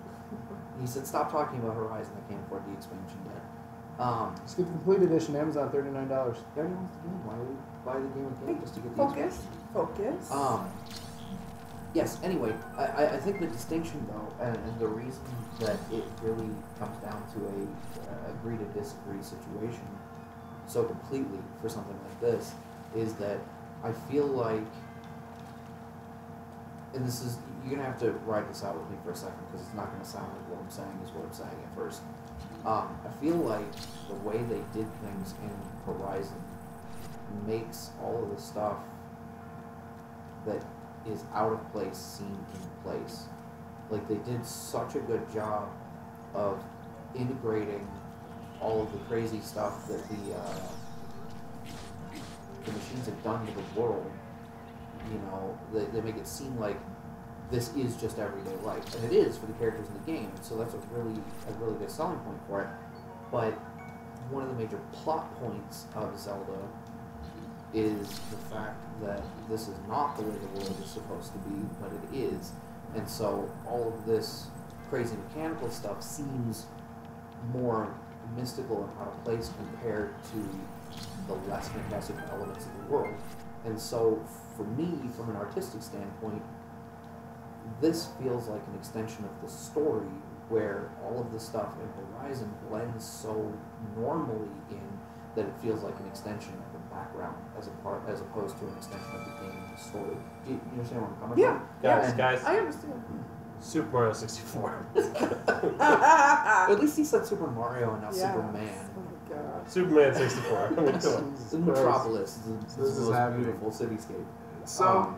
He said, "Stop talking about Horizon. I can't afford the expansion yet." Just get the complete edition, Amazon, $39. He already wants the game. Why would we buy the game again just to get the Focus. expansion? Focus. Yes. Anyway, I think the distinction though, and the reason that it really comes down to a agree to disagree situation so completely for something like this is that I feel like, and this is, you're gonna have to ride this out with me for a second because it's not gonna sound like what I'm saying is what I'm saying at first. I feel like the way they did things in Horizon makes all of the stuff that is out of place seem in place. Like they did such a good job of integrating all of the crazy stuff that the machines have done to the world. You know, they make it seem like this is just everyday life, and it is for the characters in the game. So that's a really good selling point for it. But one of the major plot points of Zelda is the fact that this is not the way the world is supposed to be, but it is. And so all of this crazy mechanical stuff seems more mystical and out of place compared to the less fantastic elements of the world. And so for me, from an artistic standpoint, this feels like an extension of the story where all of the stuff in Horizon blends so normally in that it feels like an extension of the background as opposed to an extension of the game and the story. Do you understand where I'm coming Yeah. from? Guys, I understand. Super Mario 64. At least he said Super Mario and not Yeah. Superman. Oh my god. Superman 64. I mean, come on. The Metropolis is the This is most happening. beautiful cityscape. So,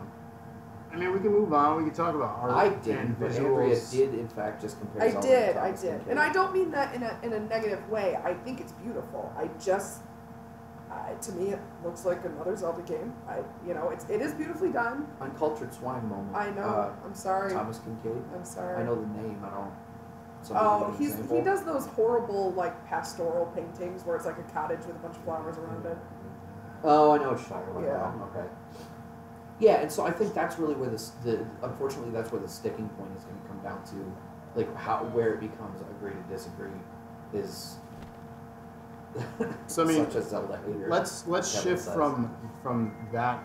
I mean, we can move on. We can talk about art I and didn't, but Andrea visuals. did in fact just compare I Zelda did, to I Thomas did. Kincaid. And I don't mean that in a negative way. I think it's beautiful. I just, to me, it looks like another Zelda game. It is beautifully done. Uncultured swine moment. I know. I'm sorry. Thomas Kincaid. I'm sorry. I know the name. I don't. Oh, Somebody give an he example. does those horrible like pastoral paintings where it's like a cottage with a bunch of flowers around it. Oh, I know what you're talking about. Yeah. now. Okay. Yeah, and so I think that's really where unfortunately that's where the sticking point is going to come down to, like where it becomes agree to disagree is. So I mean, such a Zelda hater. let's Kevin shift says. from that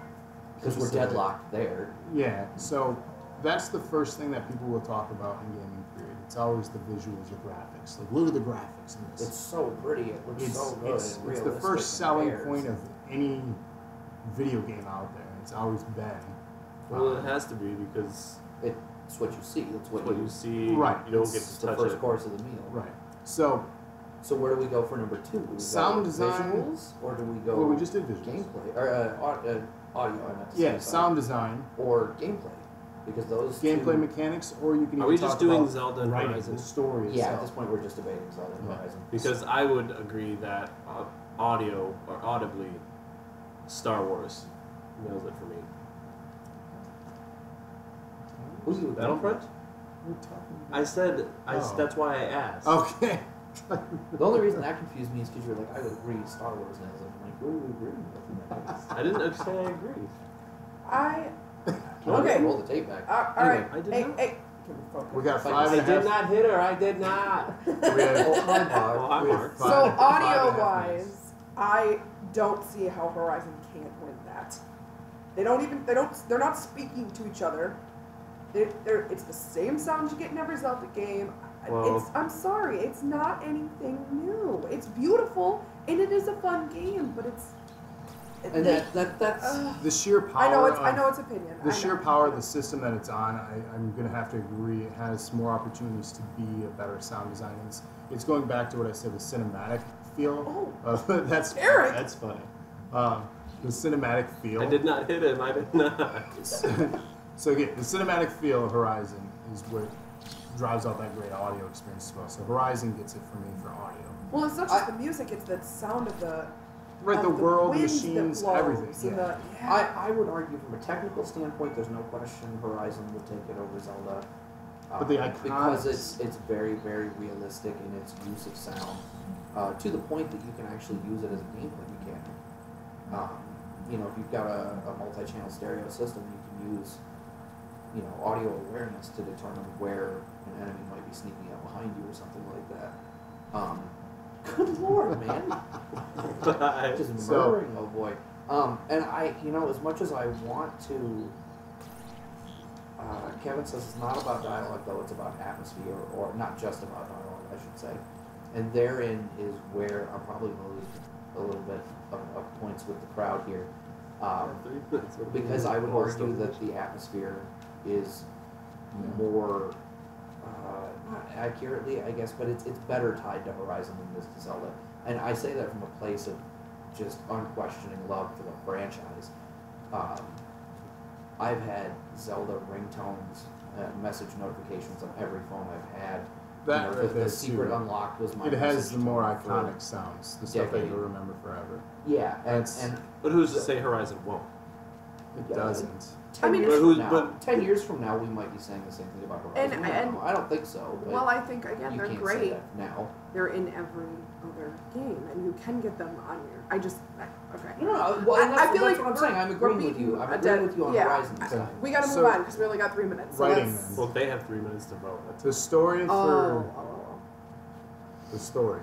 because we're specific- deadlocked there. Yeah, so that's the first thing that people will talk about in gaming period. It's always the visuals, the graphics. Like, look at the graphics in this. It's so pretty. It looks so good. It's and the realistic first and selling rare. point of any video game out there. It's always been. Well, it has to be because It's what you see. It's what, what you see, Right. you don't get It's to the touch first it. course of the meal. Right. So, So where do we go for number 2? Do we Sound go design- visuals, or do we go well, we just did visuals. gameplay or audio? I meant to say, Yeah, sorry. sound design, or gameplay, because those gameplay two, mechanics, or you can Are even we talk just doing about Zelda and writing, Horizon? the story Yeah, at itself. this point we're just debating Zelda and Yeah. Horizon. Because I would agree that audio or audibly, Star Wars nails it for me. Who do you agree Battlefront? We're talking I said, Oh. that's why I asked. Okay. with? The only reason that confused me is because you were like, I would agree Star Wars nails it. I'm like, who do we agree with? I didn't say I agree. Okay. Roll the tape back. All right. I did Hey, not. hey. Can we focus? We got Like, five and a half. not hit her. I did not. We have, Oh, hi, Mark. Well, hi, we have Mark. five- So 5.5 audio minutes. wise, I don't see how Horizon can't win that. They're not speaking to each other. It's the same sound you get in every Zelda game. Well- I'm sorry, it's not anything new. It's beautiful and it is a fun game, but it's. And that's The sheer power. I know it's opinion. The I sheer know. power of the system that it's on, I'm going to have to agree, it has more opportunities to be a better sound design. It's going back to what I said, the cinematic feel. That's Eric! That's funny. The cinematic feel. I did not hit him. I did not. So again, the cinematic feel of Horizon is what drives out that great audio experience as well. So Horizon gets it for me for audio. Well, it's not just the music; it's the sound of the. Right, of the world, wind machines, that blows everything. and Yeah. I would argue from a technical standpoint, there's no question Horizon would take it over Zelda. But the iconics- because it's very, very realistic in its use of sound, to the point that you can actually use it as a gameplay mechanic. If you've got a multi-channel stereo system, you can use audio awareness to determine where an enemy might be sneaking up behind you or something like that. Good lord, man. Just So- murdering, oh boy. And as much as I want to, Kevin says it's not about dialogue, though, it's about atmosphere, or not just about dialogue, I should say. And therein is where I'm probably going to lose a little bit of points with the crowd here. Because I would argue that the atmosphere is more, not accurately, I guess, but it's better tied to Horizon than it is to Zelda. And I say that from a place of just unquestioning love for the franchise. I've had Zelda ringtones, message notifications on every phone I've had. That right the there, secret too. unlocked was my It has message the more tone for- iconic sounds, the stuff that decade. you'll remember forever. Yeah, That's- and But who's to say Horizon won't? It Yeah. doesn't. 10 I mean, years But who's- from now, but- 10 years from now, we might be saying the same thing about Horizon. And- I don't and- know. I don't think so. But Well, I think again you they're can't say great. that now. They're in every other game, and you can get them on your. Okay. No, well, and I that's, feel that's like what I'm saying. I'm we're agreeing with beating you. I'm a agreeing dead- with you on yeah. Horizon this time. We got to move So- on because we only got 3 minutes. So Writing let's. then. Well, they have 3 minutes to vote. That's The story Oh, for oh. the story.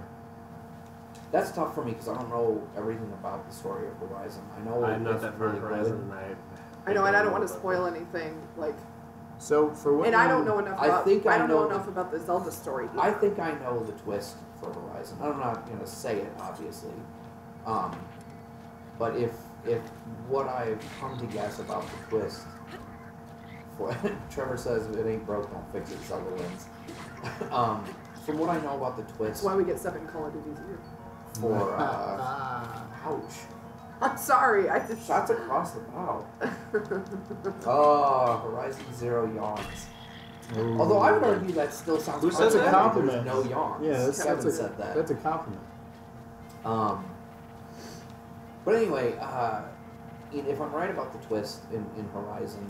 That's tough for me because I don't know everything about the story of Horizon. I know I'm not it's that far in really Horizon, good. and I know, and I don't want to spoil anything. Like, So for what? and I don't know enough I about. think I don't know know- enough about the Zelda story. I either. think I know the twist for Horizon. I'm not going to say it, obviously. But if what I've come to guess about the twist, Trevor says if it ain't broke, don't fix it. Zelda wins. From what I know about the That's twist why we get 7 Call of Duties a year. for ouch, I'm sorry. I just. shots across the bow. Oh, Horizon Zero yawns. Ooh. Although I would argue that still sounds. Who said That's a that? compliment. There's no yawns. Yeah, that's Kevin a, said that. That's a compliment. But anyway, if I'm right about the twist in Horizon,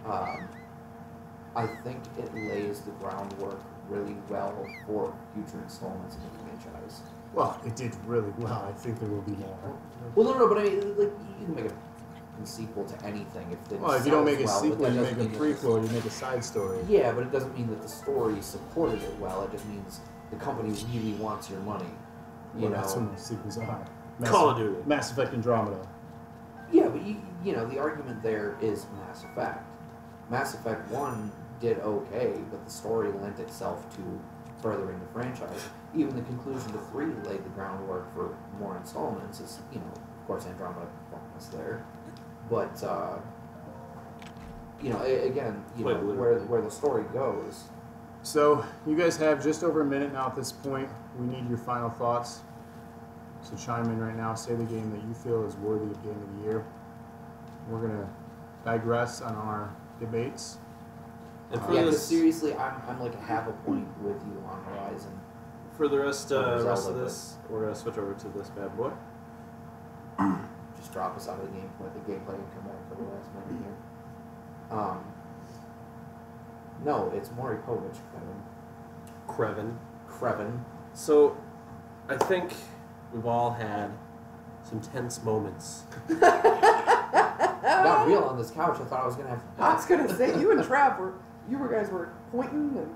I think it lays the groundwork really well for future installments in the franchise. Well, it did really well. I think there will be more. Well, no, but I mean, like, you can make a sequel to anything if it Well, if you don't sells make a well, but sequel, that you doesn't make a mean that the- prequel, you make a side story. Yeah, but it doesn't mean that the story supported it well. It just means the company really wants your money. You Well, know. that's what most sequels are. Call of Duty. Mass Effect Andromeda. Yeah, but the argument there is Mass Effect. Mass Effect 1 did okay, but the story lent itself to furthering the franchise. Even the conclusion to 3 laid the groundwork for more installments. Is of course, Andromeda bonus there, but again, Wait, where the story goes. So, you guys have just over a minute now at this point. We need your final thoughts. So chime in right now. Say the game that you feel is worthy of Game of the Year. We're going to digress on our debates. And for Yeah, because this, seriously, I'm like half a point with you on Horizon. for the rest Zelda, of this, we're gonna switch over to this bad boy. Just drop us out of the gameplay and come back for the last minute here. No, it's Maury Povich, Kreven. So, I think we've all had some tense moments. Got real on this couch. I thought I was gonna have. I was gonna say you and Trav guys were pointing and.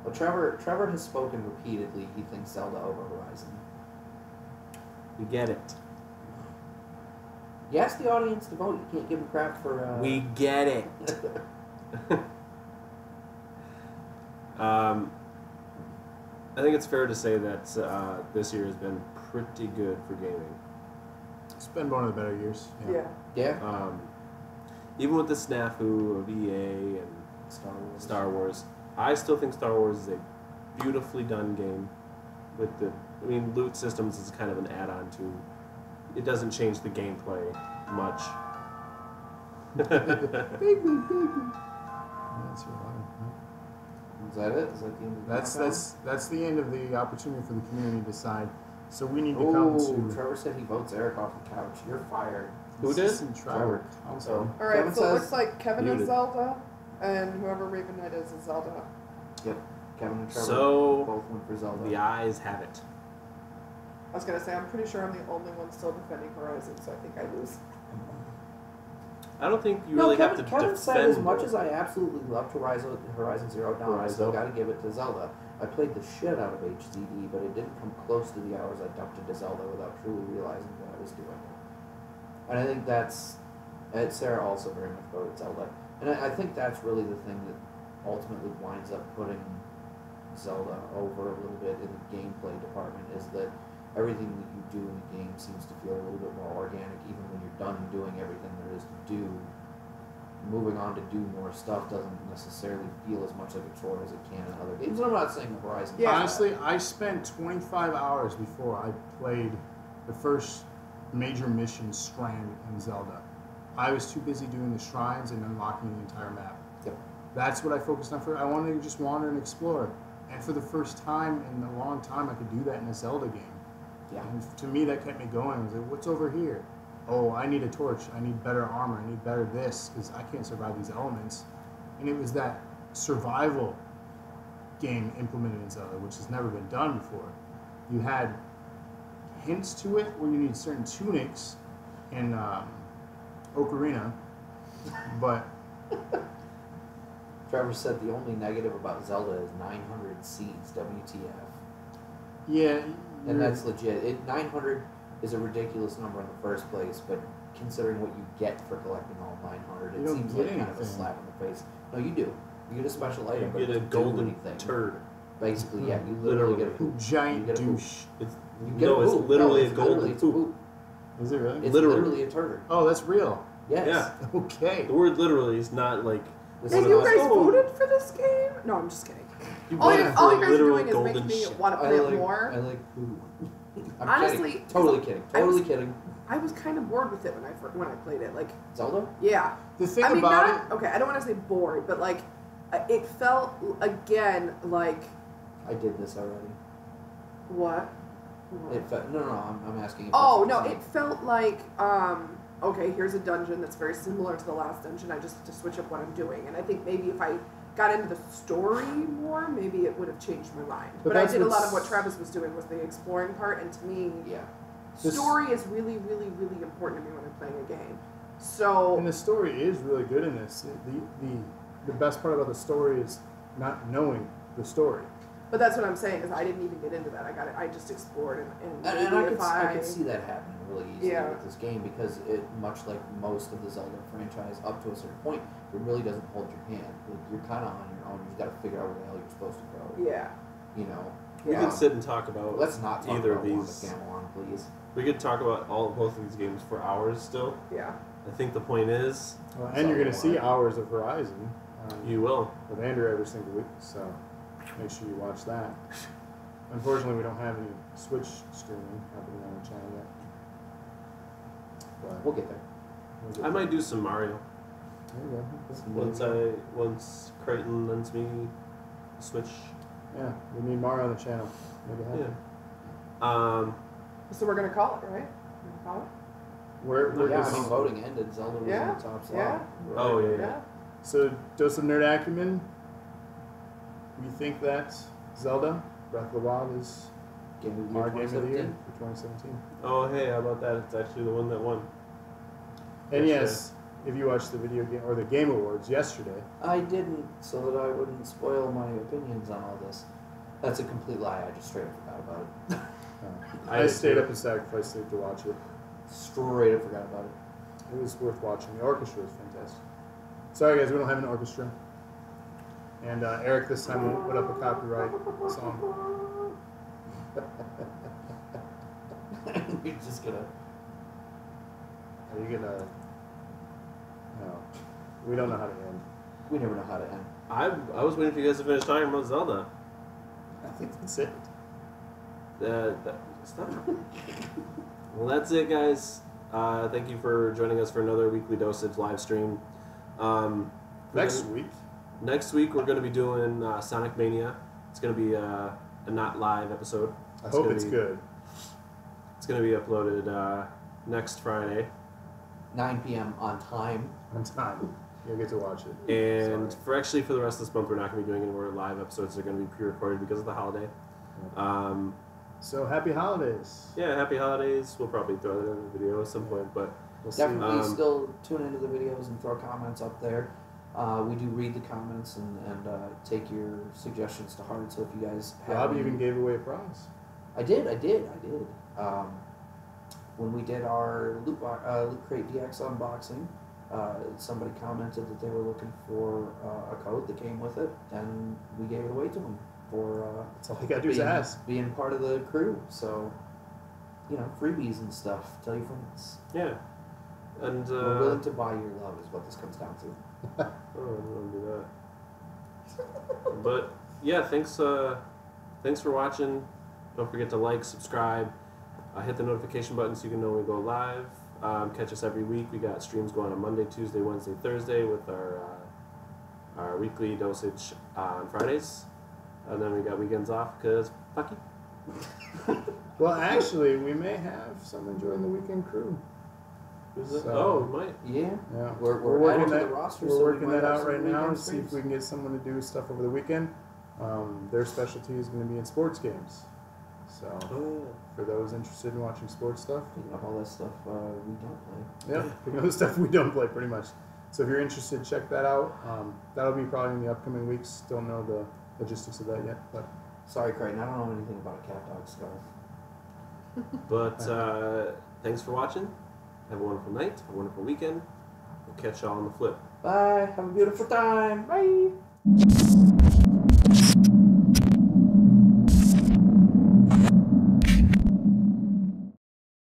Well, Trevor has spoken repeatedly. He thinks Zelda over Horizon. We get it. You ask the audience to vote. You can't give them crap for. We get it. I think it's fair to say that this year has been pretty good for gaming. It's been one of the better years. Yeah. Yeah. Even with the snafu of EA and Star Wars, I still think Star Wars is a beautifully done game. Loot systems is kind of an add-on to. It doesn't change the gameplay much. That's your line, huh? Is that it? Is that the end of the That's the end of the opportunity for the community to decide. So we need to come Oh, to. Trevor said he votes Eric off the couch. You're fired. Who did? Trevor. I'm sorry. All right, Kevin so it says looks like Kevin muted. is Zelda, and whoever Raven Knight is Zelda. Yep. Kevin and Trevor So, both went for Zelda. The eyes have it. I was gonna say I'm pretty sure I'm the only one still defending Horizon, so I think I lose. I don't think you No, really Kevin, have to Kevin defend said as much it. as I absolutely loved Horizon Zero Dawn, I still got to give it to Zelda. I played the shit out of HDD, but it didn't come close to the hours I dumped into Zelda without truly realizing what I was doing. And I think Sarah also very much voted Zelda. And I think that's really the thing that ultimately winds up putting Zelda over a little bit in the gameplay department, is that everything that you do in the game seems to feel a little bit more organic, even when you're done doing everything there is to do. Moving on to do more stuff doesn't necessarily feel as much like a chore as it can in other games. And I'm not saying the Horizon. Yeah. Honestly, I spent 25 hours before I played the first major mission Strand in Zelda. I was too busy doing the shrines and unlocking the entire map. Yep. That's what I focused on first. I wanted to just wander and explore. And for the first time in a long time, I could do that in a Zelda game. Yeah. And to me, that kept me going. I was like, what's over here? Oh, I need a torch. I need better armor. I need better this, because I can't survive these elements. And it was that survival game implemented in Zelda, which has never been done before. You had hints to it where you need certain tunics in Ocarina, but Trevor said the only negative about Zelda is 900 seeds, WTF. yeah. And that's legit. 900 is a ridiculous number in the first place, but considering what you get for collecting all 900, You it don't seems get like kind of a anything. slap in the face. No, you do. You get a special item, but You it get a doesn't do golden anything. turd. Basically, yeah, you literally get a poop. Giant You get a poop. douche. It's, You get a no, it's poop. literally No, a it's golden literally- it's poop. Is it really? It's Literally. literally a turd. Oh, that's real. Yes. Yeah. Okay. The word literally is not like. This Hey, is you not- guys voted for this game? No, I'm just kidding. You All you voted all for you guys are literal doing is golden making me shit. want to I play like, it more. I like poop. I'm Honestly, kidding. Totally kidding. Totally kidding. I was kind of bored with it when I played it. Like, Zelda? yeah. The thing I mean, about not okay. I don't want to say bored, but like, it felt again like I did this already. what? It felt, no, I'm asking. If Oh that's no, it felt like okay, here's a dungeon that's very similar to the last dungeon. I just to switch up what I'm doing, and I think maybe if I got into the story more, maybe it would have changed my mind. But But I that's did a lot what's- of what Travis was doing was the exploring part, and to me, Yeah. This- story is really, really, really important to me when I'm playing a game. So And the story is really good in this. The best part about the story is not knowing the story. but that's what I'm saying is I didn't even get into that. I just explored and And maybe I if could see that happening really easily Yeah. with this game because it, much like most of the Zelda franchise, up to a certain point, it really doesn't hold your hand. Like, you're kind of on your own. You've got to figure out where the hell you're supposed to go. yeah. You know. We Yeah. could sit and talk about Let's not talk either about of Wand these. of Gamelon, please. We could talk about both of these games for hours still. Yeah. I think the point is, Well, and you're going to see hours of Horizon you will. with Andrew every single week, so make sure you watch that. Unfortunately, we don't have any Switch streaming happening on the channel yet. But We'll get there. we'll get I there. might do some Mario There you go. once Crichton lends me a Switch. Yeah, we need Mario on the channel. Make it happen. Yeah. So we're gonna call it, right? We're gonna call it? Where Yeah, is- I mean, voting ended. Zelda was Yeah, in the top slot. yeah. Oh yeah. Yeah. So, Dose of Nerd Acumen, we think that Zelda Breath of the Wild is Game of the our Year game of the year 2017. for 2017. Oh hey, how about that? It's actually the one that won. And Yes, yes, if you watched the video game or the Game Awards yesterday, I didn't, so that I wouldn't spoil my opinions on all this. That's a complete lie. I just straight up forgot about it. I did stayed too. up and sacrificed sleep to watch it. Straight up forgot about it. It was worth watching. The orchestra was fantastic. Sorry guys, we don't have an orchestra. And Eric this time won't put up a copyright song. You're just gonna. Are you gonna? No, we don't know how to end. We never know how to end. I was waiting for you guys to finish talking about Zelda. I think that's it. Stop. Well, that's it, guys. Thank you for joining us for another weekly Dosage live stream. Next week. Next week we're going to be doing Sonic Mania. It's going to be a not live episode. I hope it's good. It's going to be uploaded next Friday. 9 p.m. on time. On time. You'll get to watch it. And for the rest of this month, we're not going to be doing any more live episodes. They're going to be pre-recorded because of the holiday. So happy holidays. Yeah, happy holidays. We'll probably throw that in the video at some point, but We'll see. Definitely still tune into the videos and throw comments up there. We do read the comments and take your suggestions to heart. So if you guys have Rob any- even gave away a prize. I did. When we did our Loot Crate DX unboxing, somebody commented that they were looking for a code that came with it, and we gave it away to them for That's all you gotta do is ask. being part of the crew. So, freebies and stuff. Tell your friends. yeah. And We're willing to buy your love is what this comes down to. I don't want to do that. But yeah, thanks for watching. Don't forget to like, subscribe, hit the notification button so you can know when we go live. Catch us every week. We got streams going on Monday, Tuesday, Wednesday, Thursday with our weekly dosage on Fridays, and then we got weekends off because fuck you. Well, actually, we may have someone join the weekend crew. Who's that? So- Oh, we might. Yeah. Yeah, We're adding to the roster. We're so we working might that have out some right now weekend to see if streams. we can get someone to do stuff over the weekend. Their specialty is going to be in sports games. So for those interested in watching sports stuff, Picking up all that stuff we don't play. yeah, picking up the stuff we don't play pretty much. So if you're interested, check that out. That'll be probably in the upcoming weeks. Don't know the logistics of that yet, but Sorry, Creighton. I don't know anything about a cat dog scarf. But thanks for watching. Have a wonderful night. Have a wonderful weekend. We'll catch y'all on the flip. Bye. Have a beautiful time. Bye.